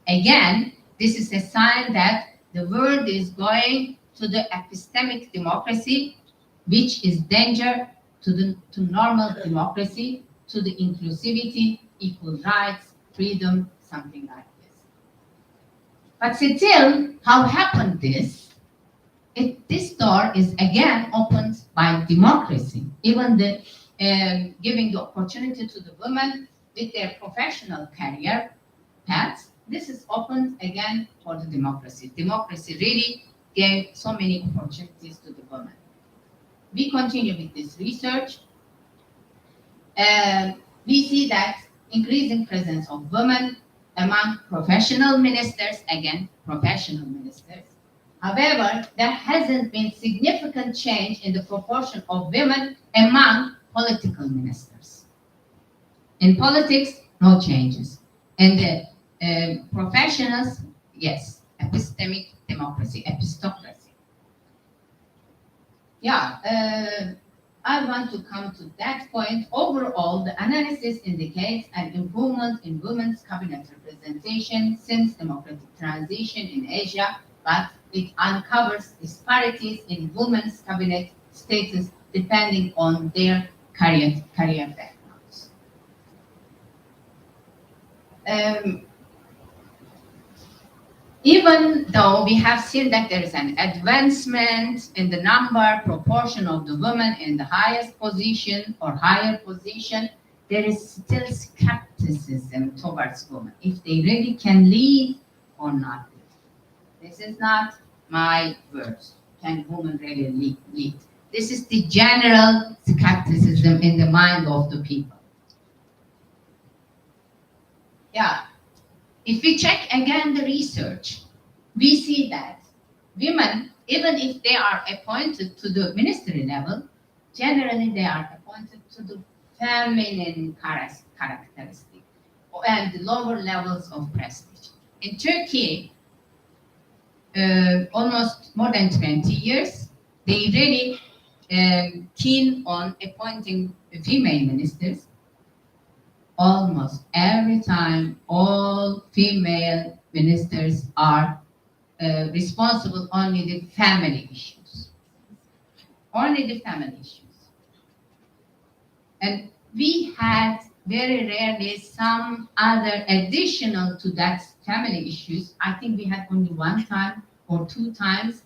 Again, this is a sign that the world is going to the epistemic democracy, which is danger to normal democracy, to the inclusivity, equal rights, freedom, something like this. But still, how happened this? This door is again opened by democracy, even the giving the opportunity to the women with their professional career paths. This is opened again for the democracy. Democracy really gave so many opportunities to the women. We continue with this research. We see that increasing presence of women among professional ministers, again, professional ministers. However, there hasn't been significant change in the proportion of women among political ministers. In politics, no changes. In the professionals, yes, epistemic democracy, epistocracy. Yeah, I want to come to that point. Overall, the analysis indicates an improvement in women's cabinet representation since democratic transition in Asia, but it uncovers disparities in women's cabinet status depending on their career backgrounds. Even though we have seen that there is an advancement in the number, proportion of the women in the highest position or higher position, there is still skepticism towards women, if they really can lead or not lead. This is not my words. Can women really lead? This is the general skepticism in the mind of the people. Yeah. If we check again the research, we see that women, even if they are appointed to the ministry level, generally they are appointed to the feminine characteristic and the lower levels of prestige. In Turkey, almost more than 20 years, they really keen on appointing female ministers. Almost every time, all female ministers are responsible only the family issues. Only the family issues. And we had very rarely some other additional to that family issues. I think we had only one time or two times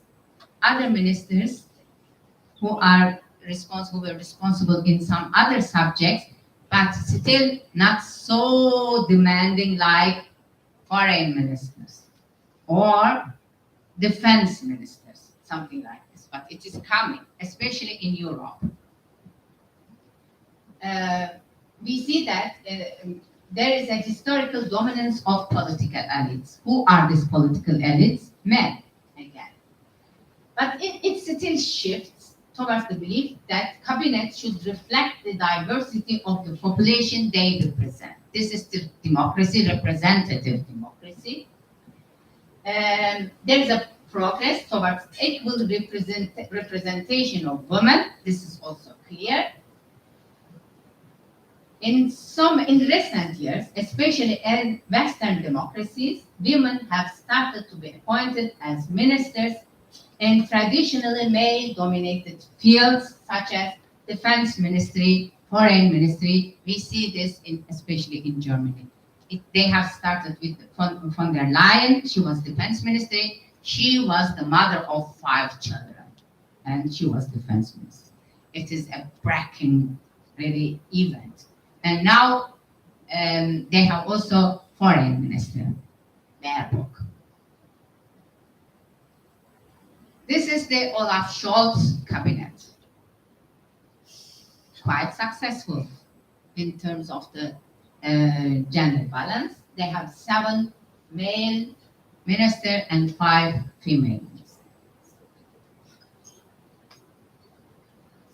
other ministers who were responsible in some other subjects, but still not so demanding like foreign ministers or defense ministers, something like this. But it is coming, especially in Europe. We see that there is a historical dominance of political elites. Who are these political elites? Men, again. But it still shifts towards the belief that cabinets should reflect the diversity of the population they represent. This is the democracy, representative democracy. There is a progress towards equal representation of women. This is also clear. In recent years, especially in Western democracies, women have started to be appointed as ministers in traditionally male-dominated fields such as defense ministry, foreign ministry. We see this especially in Germany. They have started with von der Leyen. She was defense minister. She was the mother of 5 children, and she was defense minister. It is a breaking, really, event. And now they have also foreign minister, Baerbock. This is the Olaf Scholz cabinet. Quite successful in terms of the gender balance. They have 7 male ministers and 5 female ministers.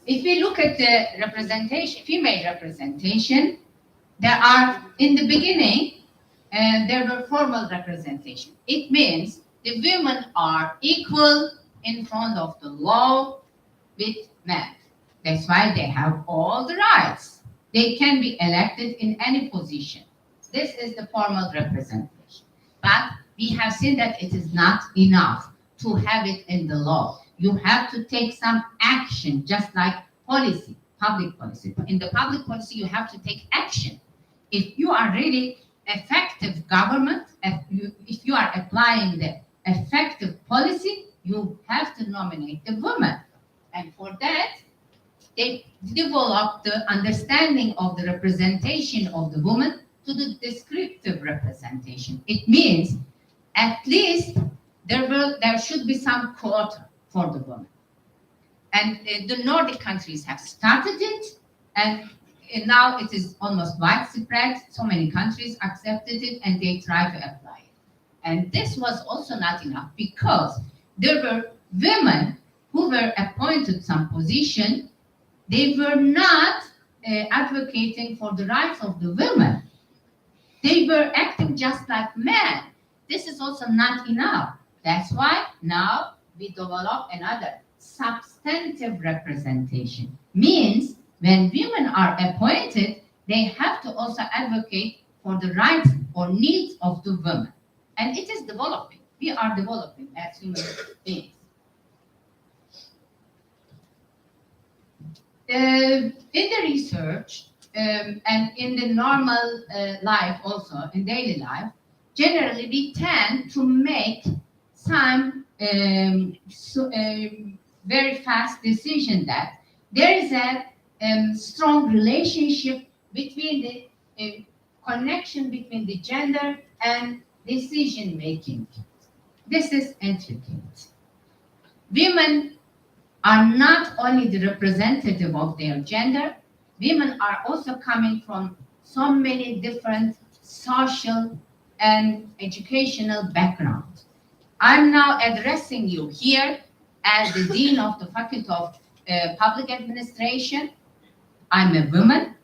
If we look at the representation, female representation, there are, in the beginning, there were formal representation. It means the women are equal in front of the law with men. That's why they have all the rights. They can be elected in any position. This is the formal representation. But we have seen that it is not enough to have it in the law. You have to take some action, just like policy, public policy. In the public policy, you have to take action. If you are really effective government, if you are applying the effective policy, you have to nominate the woman. And for that, they develop the understanding of the representation of the woman to the descriptive representation. It means at least there should be some quota for the woman. And the Nordic countries have started it, and now it is almost widespread. So many countries accepted it, and they try to apply it. And this was also not enough, because there were women who were appointed some position. They were not advocating for the rights of the women. They were acting just like men. This is also not enough. That's why now we develop another substantive representation. Means when women are appointed, they have to also advocate for the rights or needs of the women. And it is developing. We are developing as human beings. In the research and in the normal life also, in daily life, generally we tend to make some very fast decision that there is a strong relationship between the connection between the gender and decision making. This is intricate. Women are not only the representative of their gender, women are also coming from so many different social and educational backgrounds. I'm now addressing you here as the Dean of the Faculty of Public Administration. I'm a woman.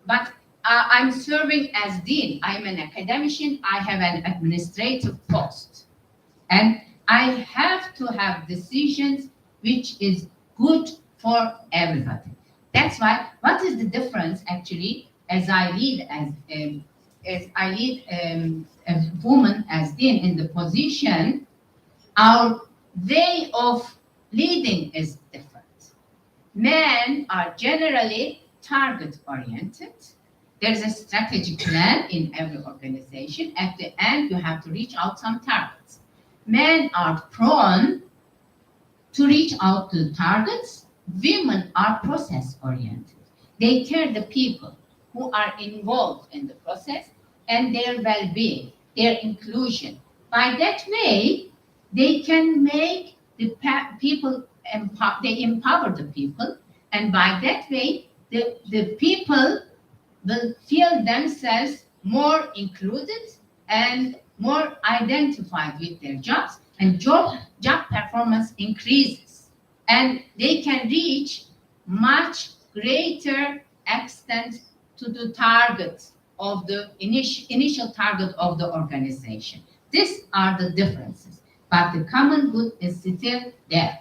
But I'm serving as Dean. I'm an academician. I have an administrative post. And I have to have decisions which is good for everybody. That's why, what is the difference actually as I lead a woman as Dean in the position, our way of leading is different. Men are generally target-oriented. There's a strategic plan in every organization. At the end, you have to reach out some targets. Men are prone to reach out to targets. Women are process-oriented. They care the people who are involved in the process and their well-being, their inclusion. By that way, they can make the people, they empower the people, and by that way, the people will feel themselves more included and more identified with their jobs, and job performance increases. And they can reach much greater extent to the target of the initial target of the organization. These are the differences, but the common good is still there.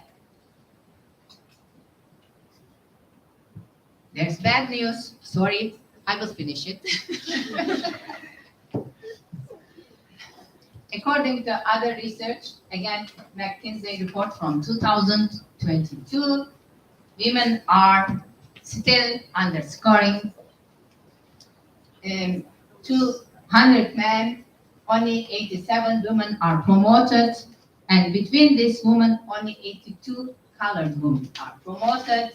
There's bad news. Sorry, I will finish it. According to other research, again, McKinsey report from 2022, women are still underscoring. 200 men, only 87 women are promoted, and between these women, only 82 colored women are promoted.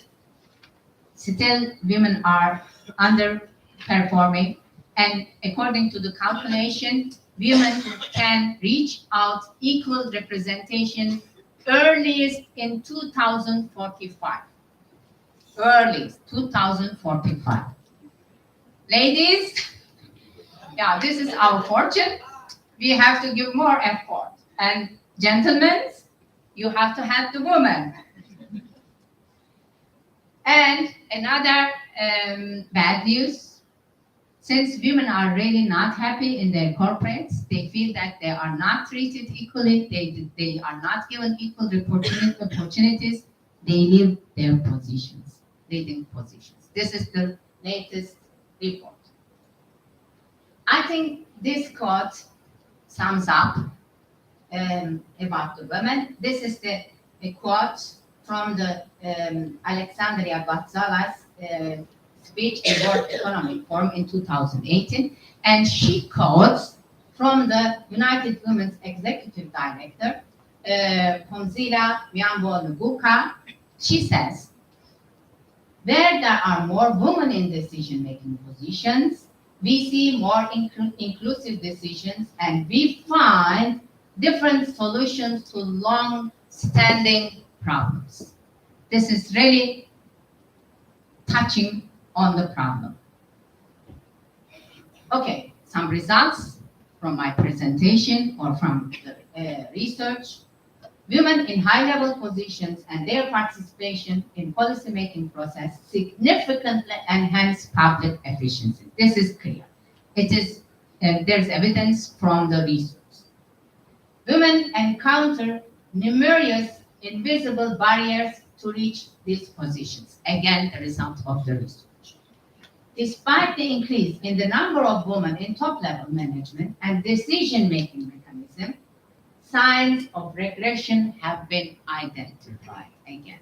Still, women are underperforming, and according to the calculation, women can reach out equal representation earliest in 2045. Earliest 2045. Ladies, yeah, this is our fortune. We have to give more effort. And gentlemen, you have to help the woman. And another bad news, since women are really not happy in their corporates, they feel that they are not treated equally, they are not given equal opportunities, they leave their positions, leading positions. This is the latest report. I think this quote sums up about the women. This is a quote from the Alexandria Batzala's speech in World Economic Forum in 2018, and she quotes from the United Women's Executive Director, Ponzila Nyambo-Nguka. She says, where there are more women in decision-making positions, we see more inclusive decisions, and we find different solutions to long-standing problems. This is really touching on the problem. Okay, some results from my presentation or from the research. Women in high-level positions and their participation in policy-making process significantly enhance public efficiency. This is clear. It is, there's evidence from the research. Women encounter numerous invisible barriers to reach these positions. Again, the result of the research. Despite the increase in the number of women in top-level management and decision-making mechanism, signs of regression have been identified. Again,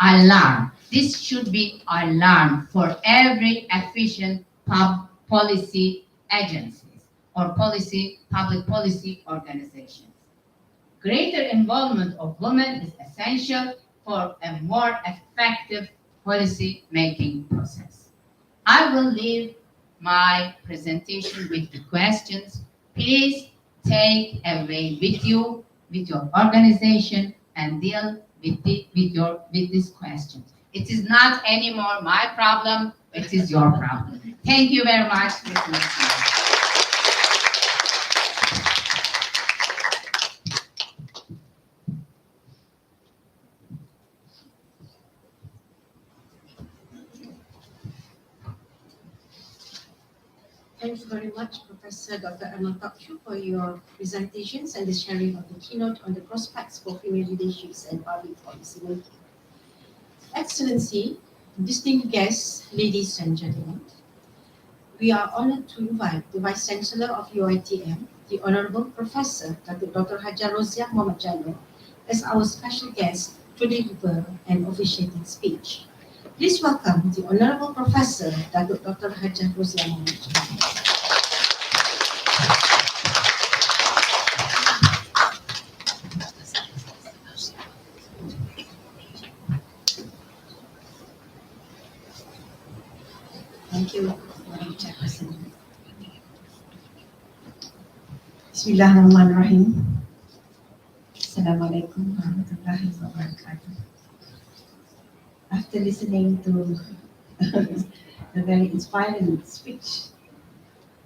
alarm. This should be alarm for every efficient policy agencies or public policy organizations. Greater involvement of women is essential for a more effective policy making process. I will leave my presentation with the questions. Please take away with you, with your organization, and deal with these questions. It is not anymore my problem, it is your problem. Thank you very much for listening. Thank you very much, Professor Dr. Amal Takchu, for your presentations and the sharing of the keynote on the prospects for female leaderships and public policy making. Excellency, distinguished guests, ladies and gentlemen, we are honored to invite the Vice Chancellor of UiTM, the Honorable Professor Dr. Hajar Rozia Muhammad Jalil, as our special guest to deliver an officiating speech. Please welcome the Honorable Professor Dr. Hajar Rozia Muhammad Jalil. Thank you, Madam Chairperson. Bismillahirrahmanirrahim. Assalamualaikum warahmatullahi wabarakatuh. After listening to a very inspiring speech,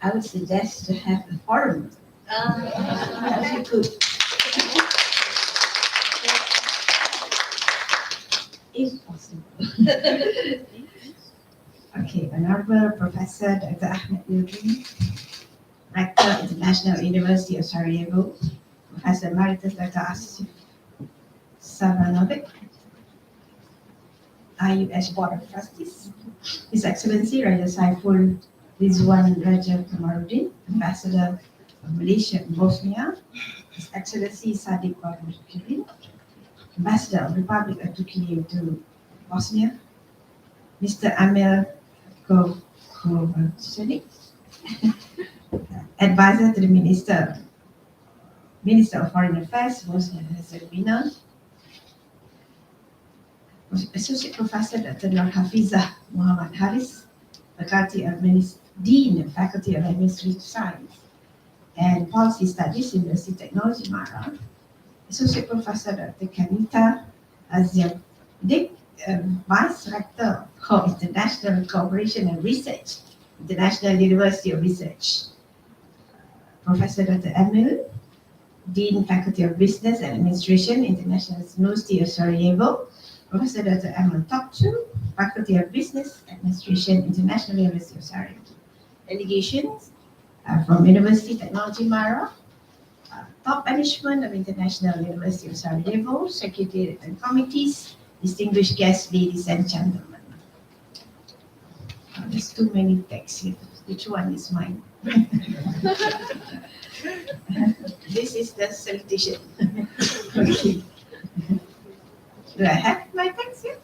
I would suggest to have a forum. If you could. If possible. Okay, Honorable Professor Dr. Ahmed Nurdin, Rector, International University of Sarajevo, Professor Emeritus Dr. Asif Savanovic, IUS Board of Trustees, His Excellency Raja Saiful Rizwan Raja Kamaruddin, Ambassador of Malaysia and Bosnia, His Excellency Sadiq Baruddin, Ambassador of Republic of Turkey to Bosnia, Mr. Amir Kovacevic, Advisor to the Minister of Foreign Affairs, Bosnia and Herzegovina, Associate Professor Dr. Nur Hafizah Muhammad Haris, Dean of Faculty of Administrative Science and Policy Studies, University of Technology, Mara, Associate Professor Dr. Kanita Aziadik, Vice Rector for International Cooperation and Research, International University of Research, Professor Dr. Emil, Dean Faculty of Business and Administration, International University of Sarajevo, Professor Dr. Amal Takchu, Faculty of Business Administration, International University of Sarajevo. Delegations from University Technology Mara, top management of International University of Sarajevo, Secretariat and committees, distinguished guests, ladies and gentlemen. There's too many texts here. Which one is mine? This is the salutation. Okay. Do I have my text here?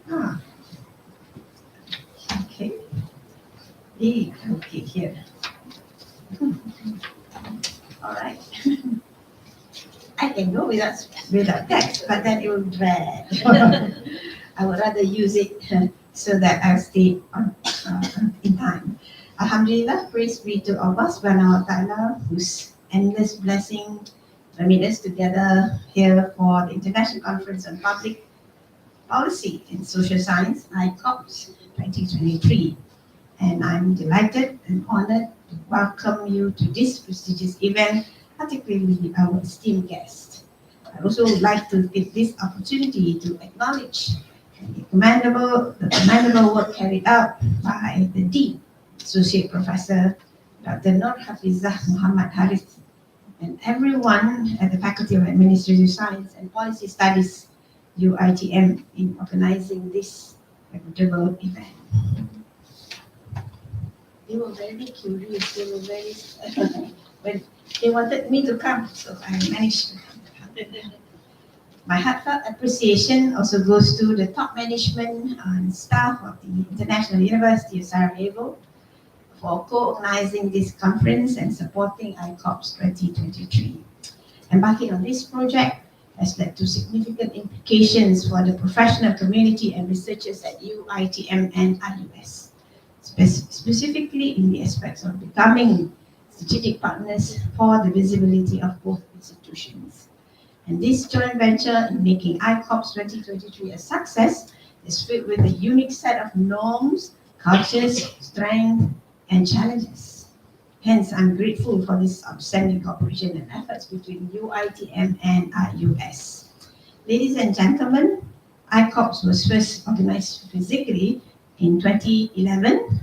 Ah. Okay. Okay, here. All right. I can go without text, but then it will drag. I would rather use it so that I'll stay on in time. Alhamdulillah, praise be to Allah subhanahu wa ta'ala, whose endless blessing bring us together here for the International Conference on Public Policy in Social Science, ICoPS 2023. And I'm delighted and honored to welcome you to this prestigious event, particularly our esteemed guests. I also would like to take this opportunity to acknowledge the commendable work carried out by the Dean, Associate Professor Dr. Nur Hafizah Muhammad Haris, and everyone at the Faculty of Administrative Science and Policy Studies, UiTM, in organizing this reputable event. They were very curious, they were very, when they wanted me to come, so I managed to come. My heartfelt appreciation also goes to the top management and staff of the International University of Sarajevo for co-organizing this conference and supporting ICoPS 2023. Embarking on this project has led to significant implications for the professional community and researchers at UiTM and IUS, specifically in the aspects of becoming strategic partners for the visibility of both institutions. And this joint venture in making ICoPS 2023 a success is filled with a unique set of norms, cultures, strengths, and challenges. Hence, I'm grateful for this outstanding cooperation and efforts between UiTM and IUS. Ladies and gentlemen, ICoPS was first organized physically in 2011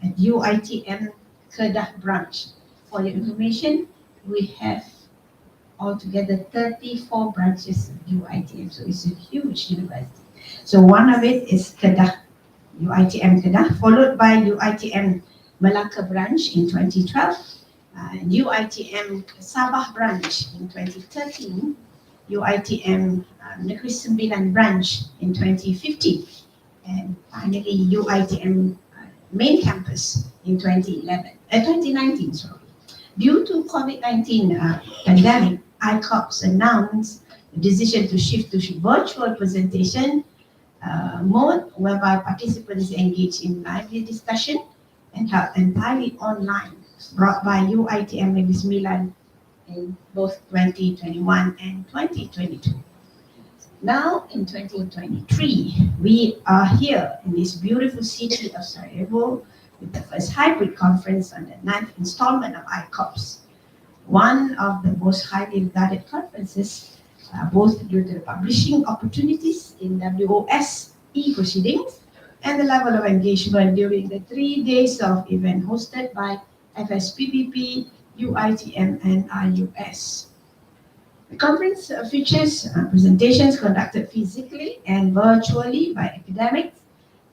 at UITM Kedah branch. For your information, we have altogether 34 branches of UITM, so it's a huge university. So one of it is Kedah, UITM Kedah, followed by UITM Malacca branch in 2012, UITM Sabah branch in 2013, UITM Negeri Sembilan branch in 2015, and finally UITM main campus in 2019. Sorry. Due to COVID-19 pandemic, ICoPS announced the decision to shift to virtual presentation mode, whereby participants engage in lively discussion and held entirely online, brought by UITM Negeri Sembilan in both 2021 and 2022. Now in 2023, we are here in this beautiful city of Sarajevo with the first hybrid conference on the 9th installment of ICoPS, one of the most highly regarded conferences, both due to the publishing opportunities in WOS e-proceedings and the level of engagement during the 3 days of event hosted by FSPPP, UITM, and IUS. The conference features presentations conducted physically and virtually by academics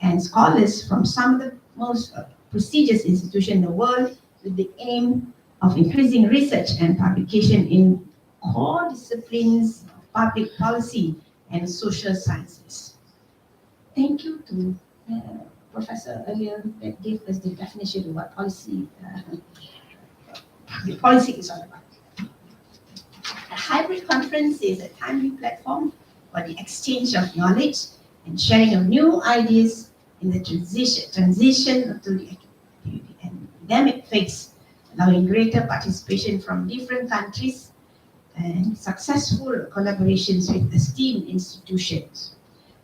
and scholars from some of the most prestigious institutions in the world, with the aim of increasing research and publication in core disciplines of public policy and social sciences. Thank you to Professor earlier that gave us the definition of what policy is all about. A hybrid conference is a timely platform for the exchange of knowledge and sharing of new ideas in the transition to the academic phase, allowing greater participation from different countries and successful collaborations with esteemed institutions.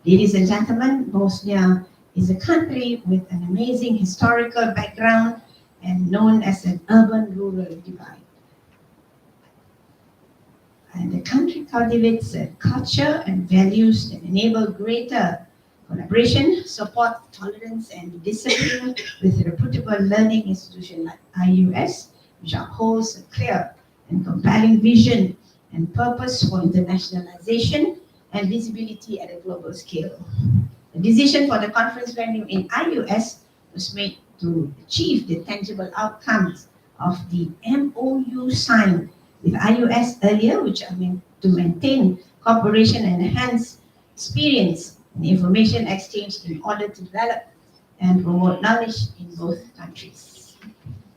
Ladies and gentlemen, Bosnia is a country with an amazing historical background and known as an urban-rural divide. And the country cultivates a culture and values that enable greater collaboration, support, tolerance, and discipline with reputable learning institutions like IUS, which upholds a clear and compelling vision and purpose for internationalization and visibility at a global scale. The decision for the conference venue in IUS was made to achieve the tangible outcomes of the MOU signed with IUS earlier, which are meant to maintain cooperation and enhance experience and information exchange in order to develop and promote knowledge in both countries.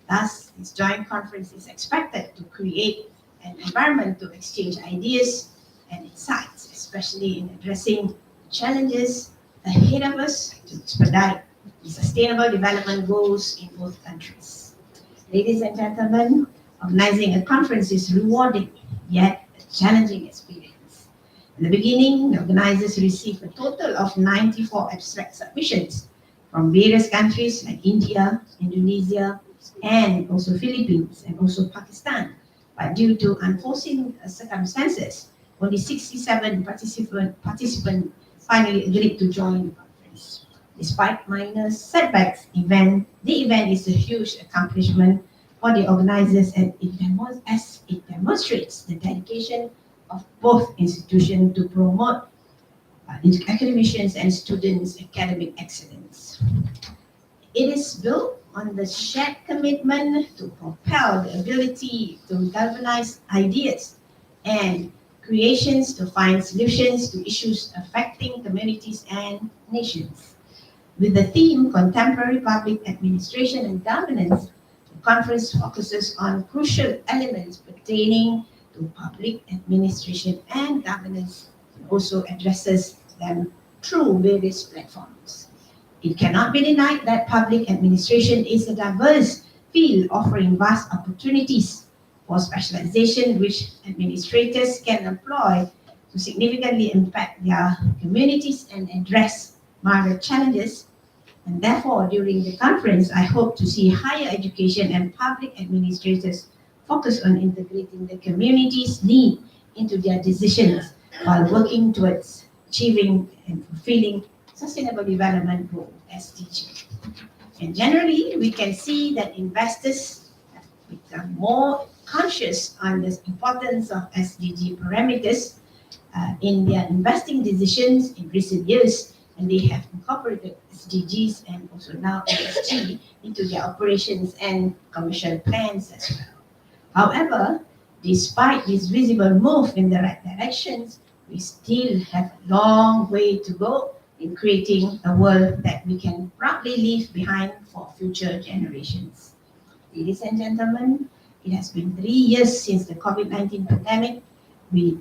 Thus, this joint conference is expected to create an environment to exchange ideas and insights, especially in addressing challenges ahead of us to expedite the sustainable development goals in both countries. Ladies and gentlemen, organizing a conference is rewarding, yet a challenging experience. In the beginning, the organizers received a total of 94 abstract submissions from various countries like India, Indonesia, and also Philippines, and also Pakistan. But due to unforeseen circumstances, only 67 participants finally agreed to join the conference. Despite minor setbacks, the event is a huge accomplishment for the organizers, and as it demonstrates the dedication of both institutions to promote academicians and students' academic excellence. It is built on the shared commitment to propel the ability to galvanize ideas and creations to find solutions to issues affecting communities and nations. With the theme Contemporary Public Administration and Governance, the conference focuses on crucial elements pertaining to public administration and governance, and also addresses them through various platforms. It cannot be denied that public administration is a diverse field offering vast opportunities for specialization which administrators can employ to significantly impact their communities and address myriad challenges. And therefore, during the conference, I hope to see higher education and public administrators focus on integrating the community's need into their decisions while working towards achieving and fulfilling Sustainable Development Goal, SDG. And generally, we can see that investors have become more conscious on the importance of SDG parameters in their investing decisions in recent years, and they have incorporated SDGs and also now ESG into their operations and commercial plans as well. However, despite this visible move in the right directions, we still have a long way to go in creating a world that we can proudly leave behind for future generations. Ladies and gentlemen, it has been 3 years since the COVID-19 pandemic, we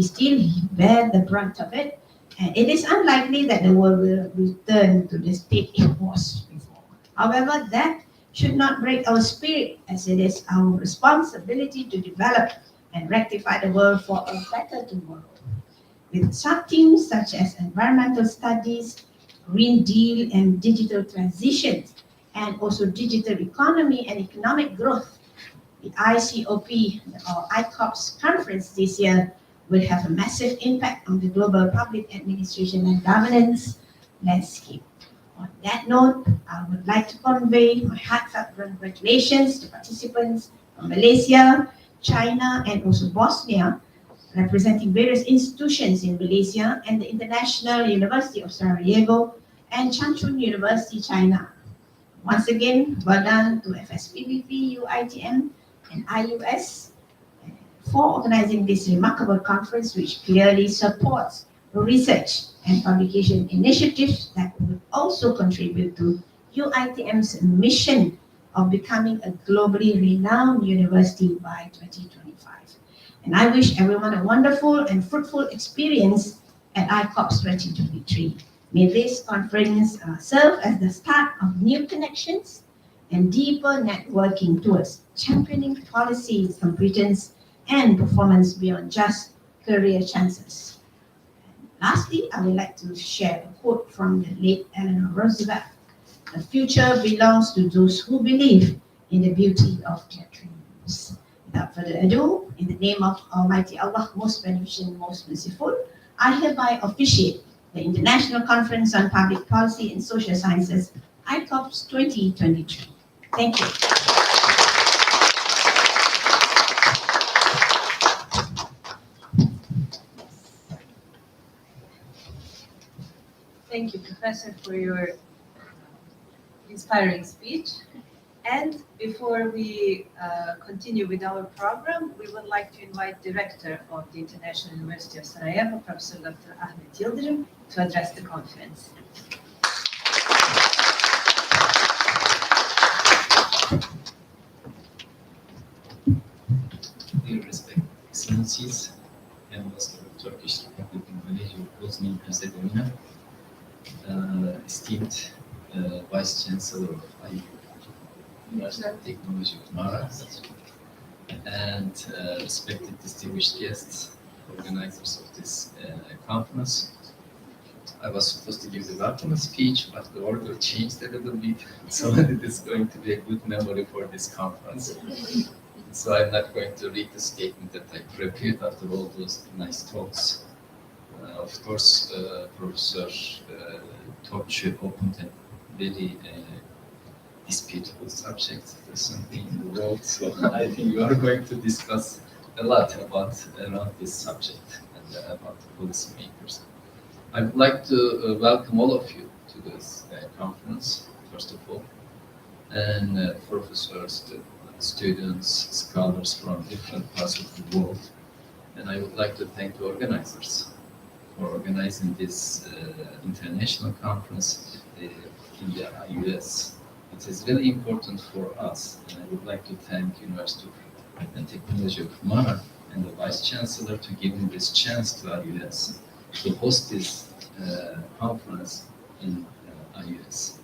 still bear the brunt of it, and it is unlikely that the world will return to the state it was before. However, that should not break our spirit, as it is our responsibility to develop and rectify the world for a better tomorrow. With sub-themes such as environmental studies, Green Deal and digital transitions, and also digital economy and economic growth, the ICOP or ICoPS conference this year will have a massive impact on the global public administration and governance landscape. On that note, I would like to convey my heartfelt congratulations to participants from Malaysia, China, and also Bosnia, representing various institutions in Malaysia and the International University of Sarajevo and Changchun University, China. Once again, well done to FSPBP, UITM, and IUS for organizing this remarkable conference, which clearly supports research and publication initiatives that would also contribute to UITM's mission of becoming a globally renowned university by 2025. And I wish everyone a wonderful and fruitful experience at ICoPS 2023. May this conference serve as the start of new connections and deeper networking towards championing policies, competence, and performance beyond just career chances. Lastly, I would like to share a quote from the late Eleanor Roosevelt. The future belongs to those who believe in the beauty of their dreams. Without further ado, in the name of Almighty Allah, most beneficent, most merciful, I hereby officiate the International Conference on Public Policy and Social Sciences, ICoPS 2023. Thank you. Thank you, Professor, for your inspiring speech. And before we continue with our program, we would like to invite Director of the International University of Sarajevo, Professor Dr. Ahmet Yildirim, to address the conference. Dear respected excellencies, members of the Turkish Republic in Malaysia, Bosnia and Herzegovina, esteemed Vice Chancellor of University of Technology of Mara, and respected distinguished guests, organizers of this conference. I was supposed to give the welcome speech, but the order changed a little bit, so it is going to be a good memory for this conference. So I'm not going to read the statement that I prepared after all those nice talks. Of course, Professor Topçu opened a very disputable subject recently in the world, so I think we are going to discuss a lot around this subject and about the policymakers. I would like to welcome all of you to this conference, first of all, and professors, students, scholars from different parts of the world. And I would like to thank the organizers for organizing this international conference in the IUS. It is really important for us, and I would like to thank University of Technology of Mara and the Vice Chancellor to give me this chance to IUS to host this conference in IUS.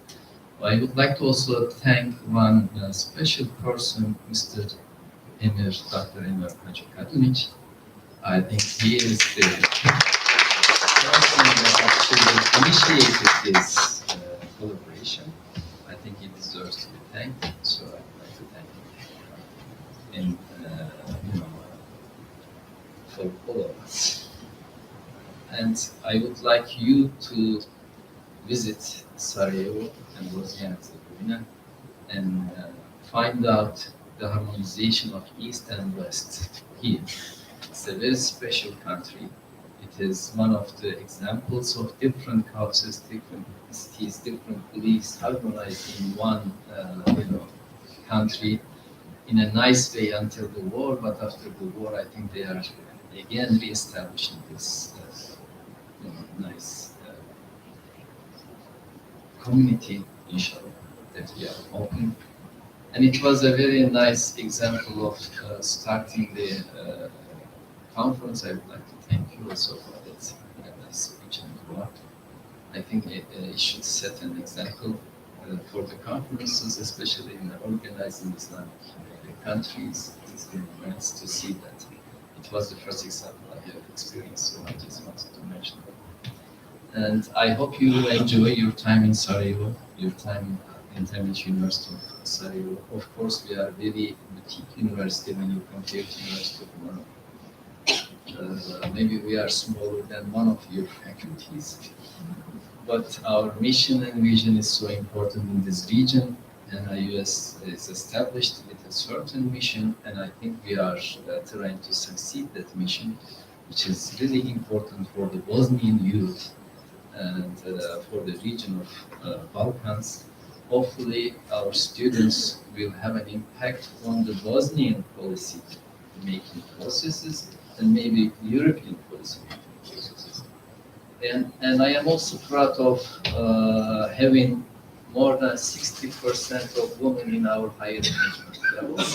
I would like to also thank one special person, Mr. Dr. Emir Hacı. I think he is the person that actually initiated this collaboration. I think he deserves to be thanked, so I would like to thank him for all of us. And I would like you to visit Sarajevo and Bosnia and Herzegovina Herzegovina and find out the harmonization of East and West here. It's a very special country. It is one of the examples of different cultures, different cities, different beliefs harmonized in one, country in a nice way until the war. But after the war, I think they are again reestablishing this, nice community, inshallah, that we are hoping. And it was a very nice example of starting the conference. I would like to thank you also for that nice speech and dua. I think it should set an example for the conferences, especially in organizing Islamic countries. It's been nice to see that. It was the first example I have experienced, so I just wanted to mention that. And I hope you enjoy your time in Sarajevo, your time in Temec University of Sarajevo. Of course, we are very boutique university when you compare to University of Morocco. Maybe we are smaller than one of your faculties, but our mission and vision is so important in this region, and IUS is established with a certain mission, and I think we are trying to succeed that mission, which is really important for the Bosnian youth and for the region of Balkans. Hopefully, our students will have an impact on the Bosnian policy making processes and maybe European policy making processes. And I am also proud of having more than 60% of women in our higher management levels.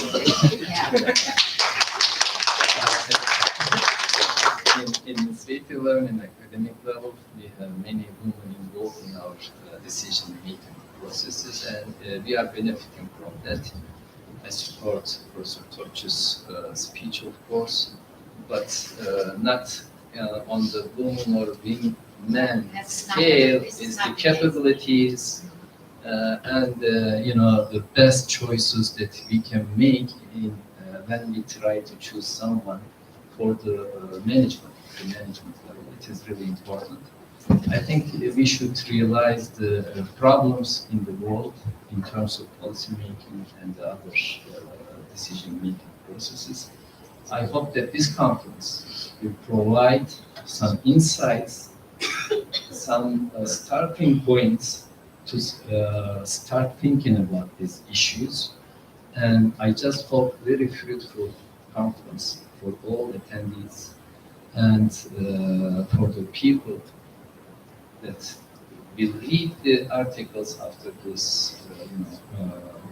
In administrative level and academic level, we have many women involved in our decision-making processes, and we are benefiting from that. I support Professor Torch's speech, of course, but not on the woman or man scale. Is the capabilities and the best choices that we can make in, when we try to choose someone for the management level. It is really important. I think we should realize the problems in the world in terms of policy making and other decision-making processes. I hope that this conference will provide some insights, some starting points to start thinking about these issues. And I just hope very fruitful conference for all attendees and for the people that will read the articles after this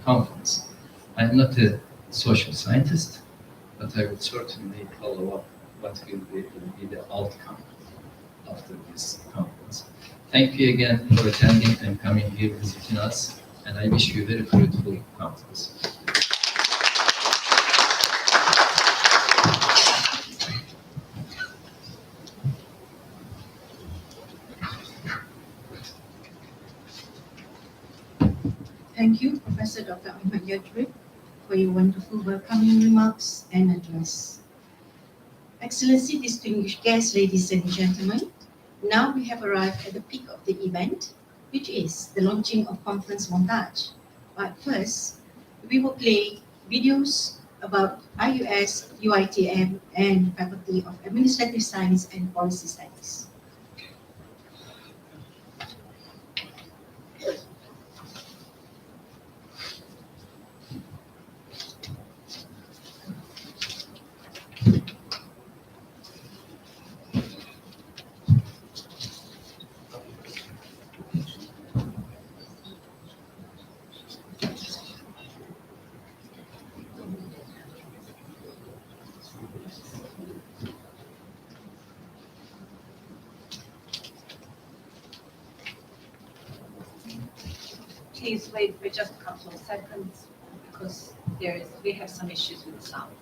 conference. I'm not a social scientist, but I would certainly follow up what will be the outcome after this conference. Thank you again for attending and coming here visiting us, and I wish you a very fruitful conference. Thank you, Professor Dr. Ahmad Yadrib, for your wonderful welcoming remarks and address. Excellency, distinguished guests, ladies and gentlemen, now we have arrived at the peak of the event, which is the launching of conference montage. But first, we will play videos about IUS, UITM, and Faculty of Administrative Science and Policy Studies. Please wait for just a couple of seconds because we have some issues with the sound.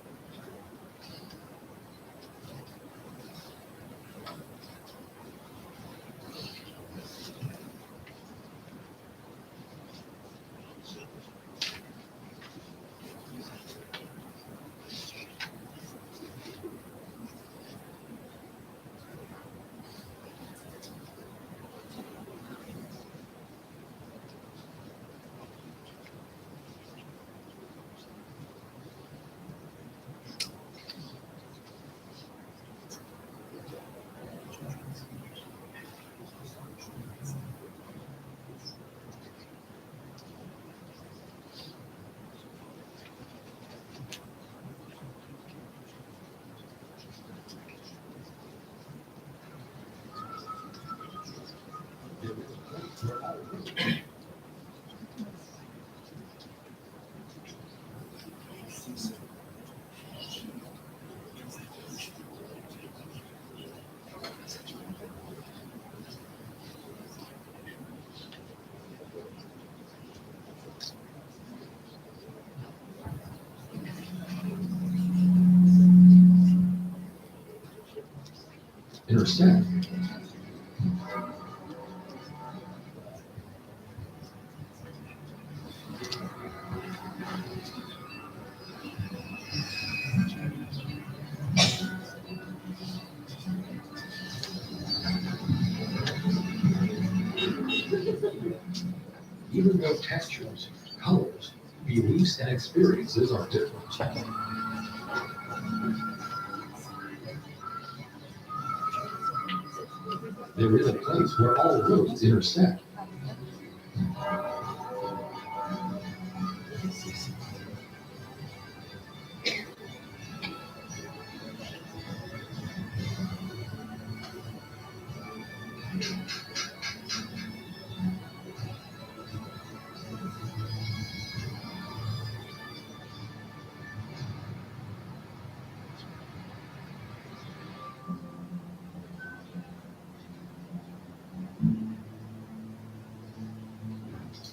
intersect. Even though textures, colors, beliefs, and experiences are different. There is a place where all roads intersect.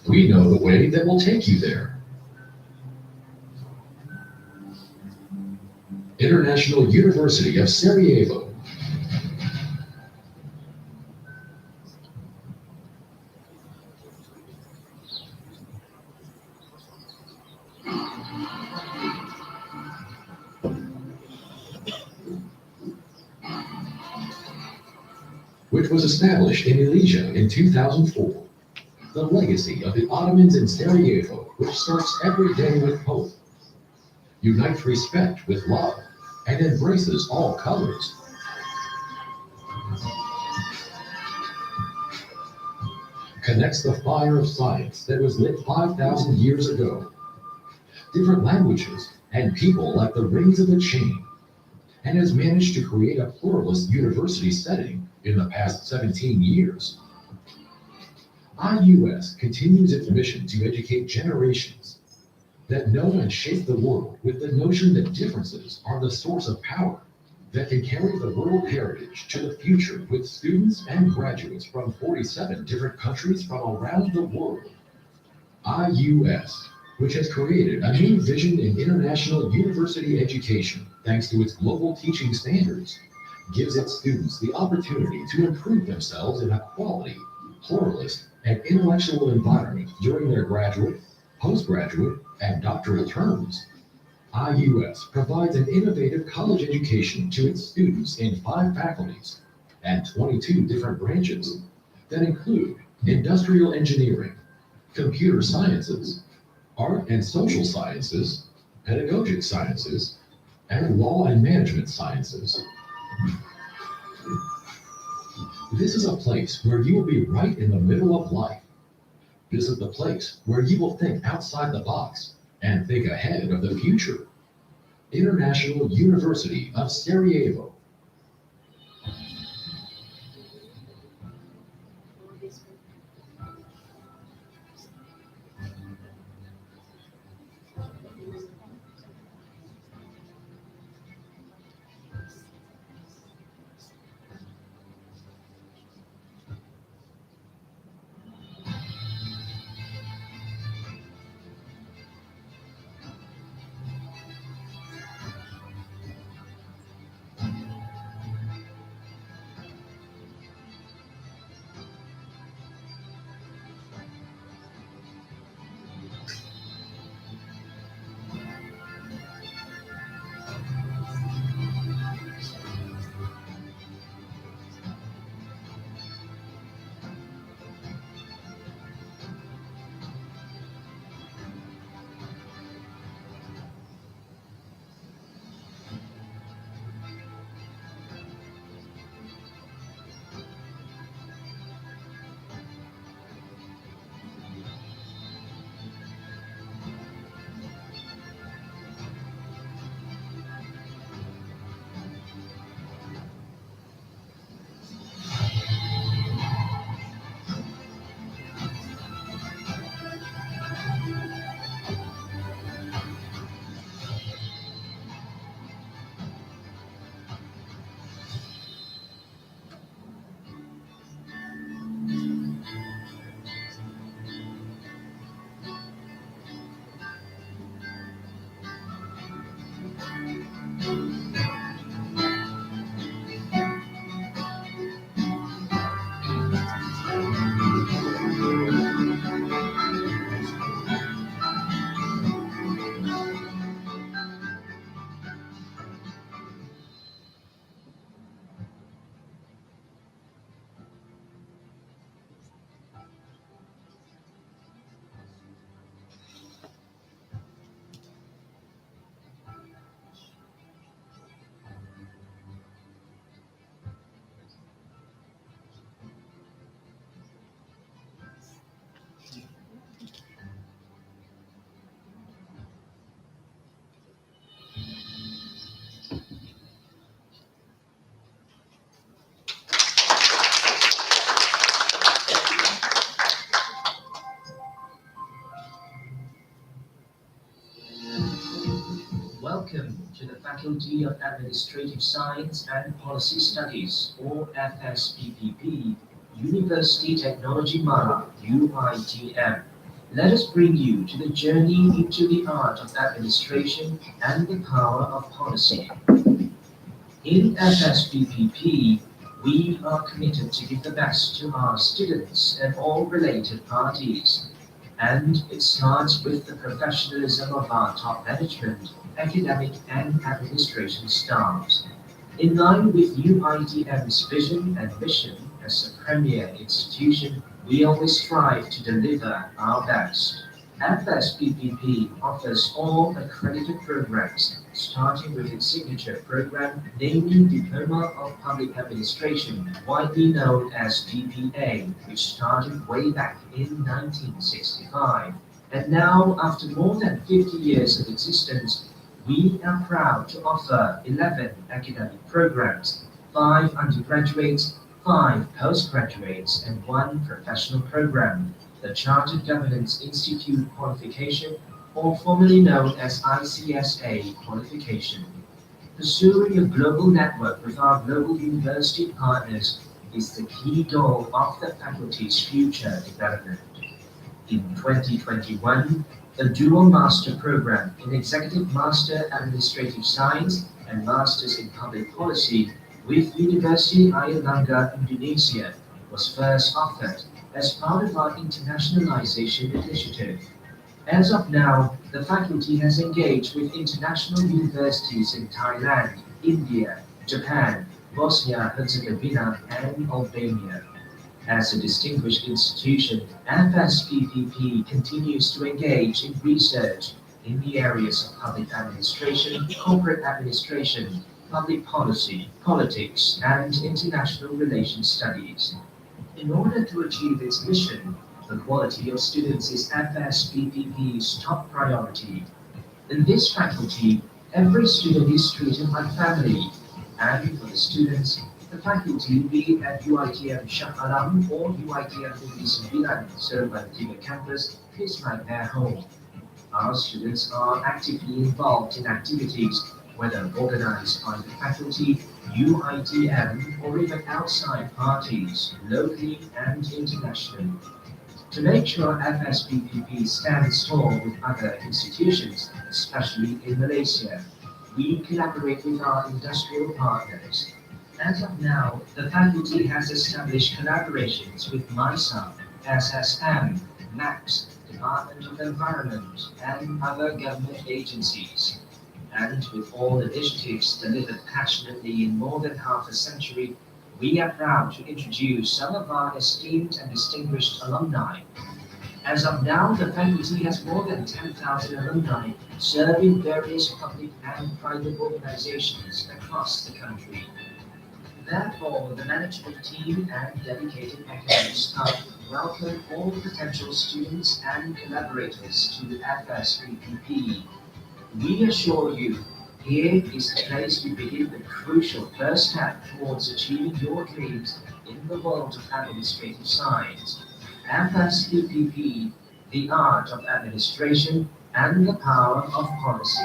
We know the way that will take you there. International University of Sarajevo. Which was established in Elijah in 2004. The legacy of the Ottomans in Sarajevo, which starts every day with hope, unites respect with love, and embraces all colors. Connects the fire of science that was lit 5,000 years ago. Different languages and people like the rings of a chain, and has managed to create a pluralist university setting in the past 17 years. IUS continues its mission to educate generations that know and shape the world with the notion that differences are the source of power that can carry the world heritage to the future with students and graduates from 47 different countries from around the world. IUS, which has created a new vision in international university education thanks to its global teaching standards, gives its students the opportunity to improve themselves in a quality, pluralist, and intellectual environment during their graduate, postgraduate, and doctoral terms. IUS provides an innovative college education to its students in 5 faculties and 22 different branches that include industrial engineering, computer sciences, art and social sciences, pedagogic sciences, and law and management sciences. This is a place where you will be right in the middle of life. This is the place where you will think outside the box and think ahead of the future. International University of Sarajevo. welcome to the Faculty of Administrative Science and Policy Studies, or FSPPP, University Technology Mara, UITM. Let us bring you to the journey into the art of administration and the power of policy. In FSPPP, we are committed to give the best to our students and all related parties. And it starts with the professionalism of our top management, academic and administration staffs. In line with UITM's vision and mission as a premier institution, we always strive to deliver our best. FSPPP offers all accredited programs, starting with its signature program, namely Diploma of Public Administration, widely known as DPA, which started way back in 1965. And now, after more than 50 years of existence, we are proud to offer 11 academic programs, 5 undergraduates, 5 postgraduates, and 1 professional program, the Chartered Governance Institute qualification, or formerly known as ICSA qualification. Pursuing a global network with our global university partners is the key goal of the faculty's future development. In 2021, a dual master program in Executive Master Administrative Science and Masters in Public Policy with University Airlangga, Indonesia was first offered as part of our internationalization initiative. As of now, the faculty has engaged with international universities in Thailand, India, Japan, Bosnia-Herzegovina, and Albania. As a distinguished institution, FSPPP continues to engage in research in the areas of public administration, corporate administration, public policy, politics, and international relations studies. In order to achieve its mission, the quality of students is FSPPP's top priority. In this faculty, every student is treated like family, and for the students, the faculty, be it at UITM Shah Alam or UITM Negeri Sembilan, Seremban campus, is like their home. Our students are actively involved in activities, whether organized by the faculty, UITM, or even outside parties, locally and internationally. To make sure FSPPP stands tall with other institutions, especially in Malaysia, we collaborate with our industrial partners. As of now, the faculty has established collaborations with MISA, SSM, MAPS, Department of Environment, and other government agencies. And with all initiatives delivered passionately in more than half a century, we are proud to introduce some of our esteemed and distinguished alumni. As of now, the faculty has more than 10,000 alumni serving various public and private organizations across the country. Therefore, the management team and dedicated academic staff welcome all potential students and collaborators to the FSPPP. We assure you, here is the place to begin the crucial first step towards achieving your dreams in the world of administrative science. FSPPP, the art of administration and the power of policy.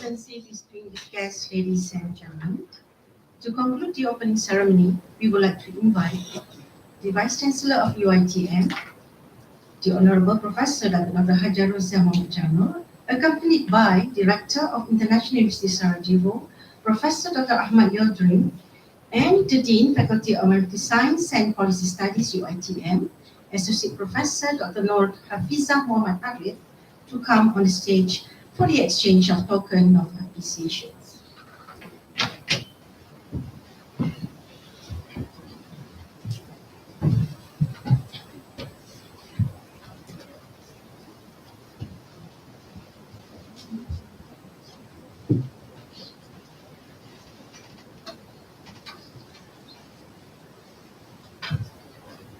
expensive distinguished guests, ladies and gentlemen, to conclude the opening ceremony, we would like to invite the Vice Chancellor of UiTM, the Honorable Professor Dr. Hajar Rozia Mohammed, accompanied by Director of International University Sarajevo, Professor Dr. Ahmad Yildirim, and the Dean, Faculty of American Science and Policy Studies, UiTM, Associate Professor Dr. Nur Hafizah Muhammad Arif, to come on the stage for the exchange of token of appreciation.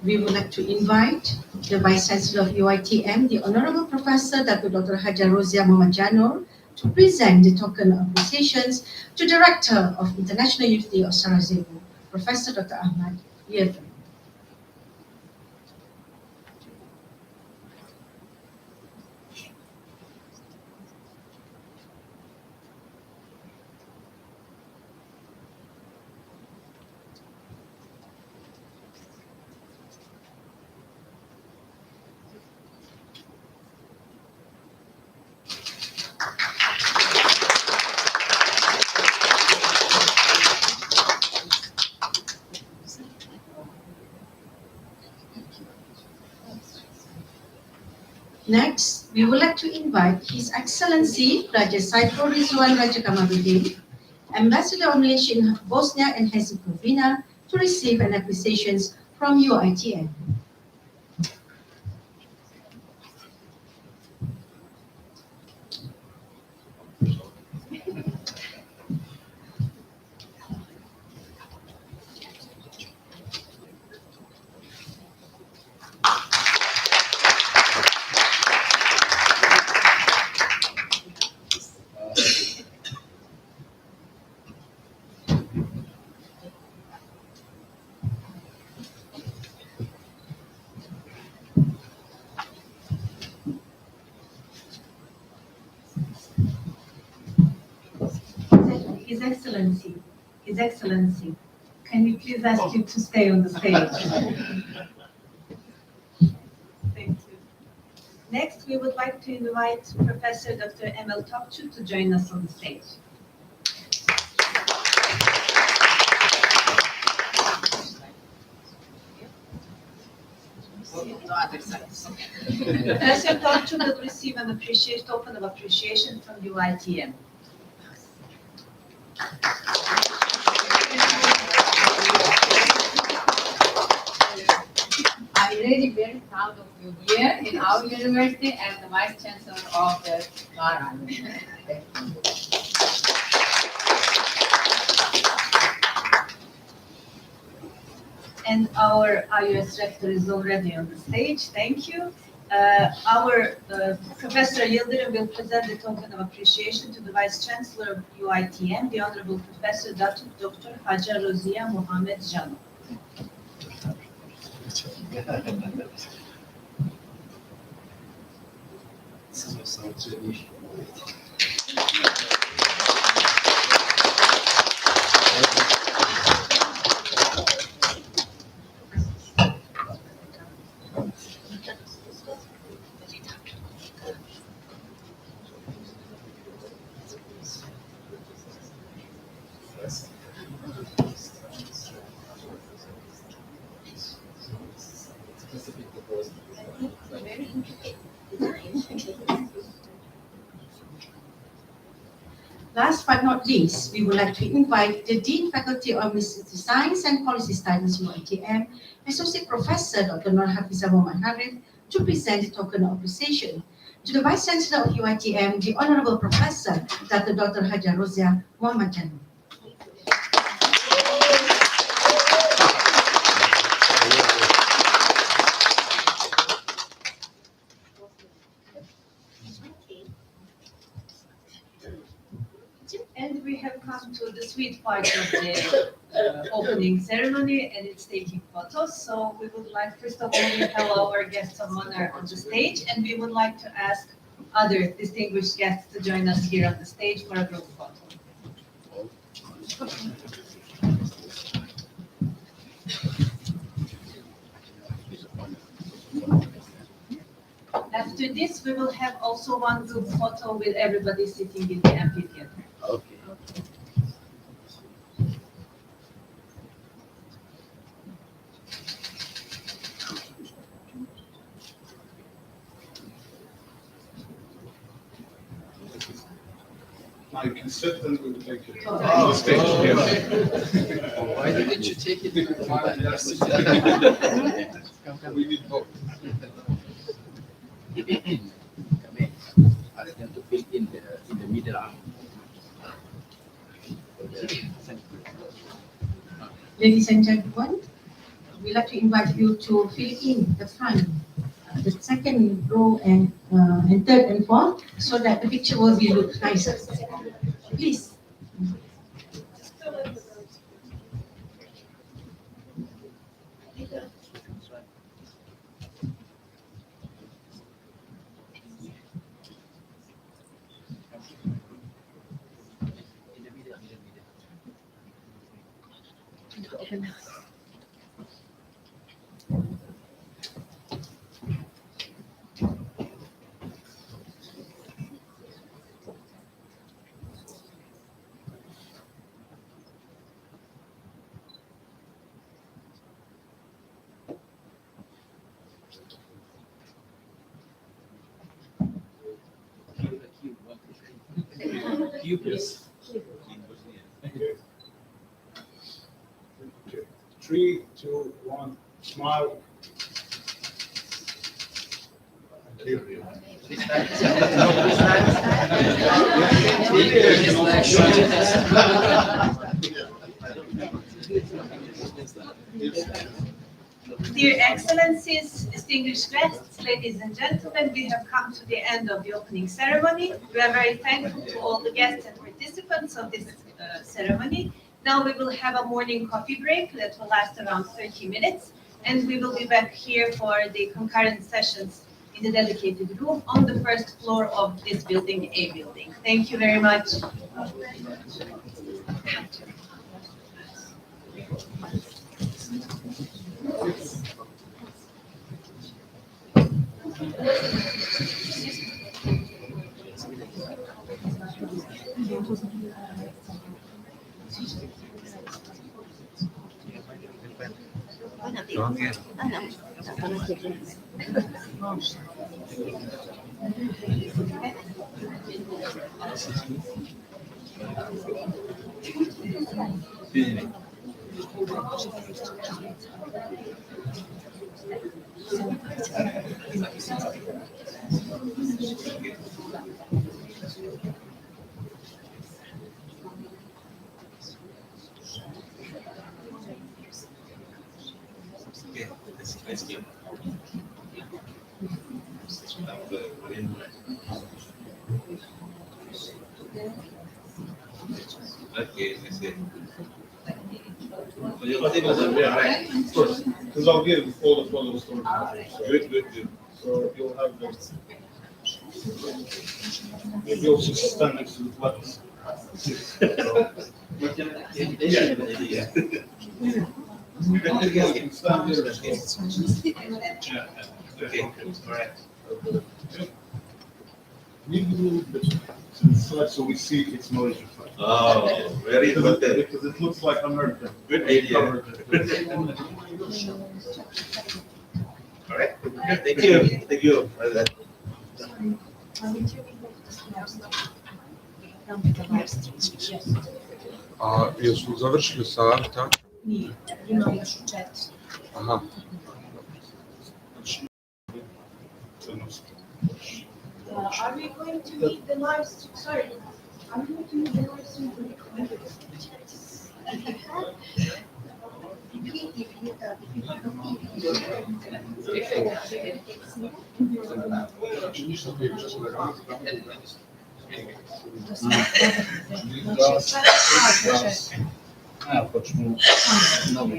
We would like to invite the Vice Chancellor of UiTM, the Honorable Professor Dr. Hajar Rozia Muhammad Janur, to present the token of appreciations to Director of International University of Sarajevo, Professor Dr. Ahmad Yildirim. Next, we would like to invite His Excellency Raja Saiful Rizwan Raja Kamaluddin, Ambassador of Malaysia in Bosnia and Herzegovina, to receive an appreciation from UiTM. His Excellency, can we please ask you to stay on the stage? Thank you. Next, we would like to invite Professor Dr. Emel Topçu to join us on the stage. Professor Topçu will receive an token of appreciation from UiTM. I'm really very proud of you here in our university and the Vice Chancellor of the Mara. And our IUS rector is already on the stage. Thank you. Our Professor Yildirim will present the token of appreciation to the Vice Chancellor of UiTM, the Honorable Professor Dr. Hajar Rozia Mohammed Janur. Last but not least, we would like to invite the Dean, Faculty of Science and Policy Studies, UiTM, Associate Professor Dr. Nur Hafizah Muhammad Arif, to present the token of appreciation to the Vice Chancellor of UiTM, the Honorable Professor Dr. Hajar Rozia Muhammad Janur. And we have come to the sweet part of the opening ceremony, and it's taking photos. So we would like, first of all, we have our guests of honor on the stage, and we would like to ask other distinguished guests to join us here on the stage for a group photo. After this, we will have also one group photo with everybody sitting in the amphitheater. Okay. Now you can sit and we'll take it. Oh, The stage, yes. Why didn't you take it? We need both. Come in. Ask them to fill in the middle arm. Ladies and gentlemen, we'd like to invite you to fill in the front, the second row and third and fourth, so that the picture will be look nicer. Please. ICoPS. Okay. 3, 2, 1, smile. Thank you. Dear Excellencies, distinguished guests, ladies and gentlemen, we have come to the end of the opening ceremony. We are very thankful to all the guests and participants of this ceremony. Now we will have a morning coffee break that will last around 30 minutes, and we will be back here for the concurrent sessions in the dedicated room on the first floor of this building, A building. Thank you very much. Okay, I see. Of course, because I'll give all the photos to Good, good, good. so you'll have them. Maybe also stand next to the flags. Stand here as well. Okay, all right. Need to move this to the side so we see its noise reflect. Oh, very important. Because it looks like American. Good idea. All right, thank you, thank you for that. A jesu završili sa Arta? Nije, ima još 4. Aha. Are we going to meet the live stream? Sorry, are we going to meet the live stream for the committee? Počnu novu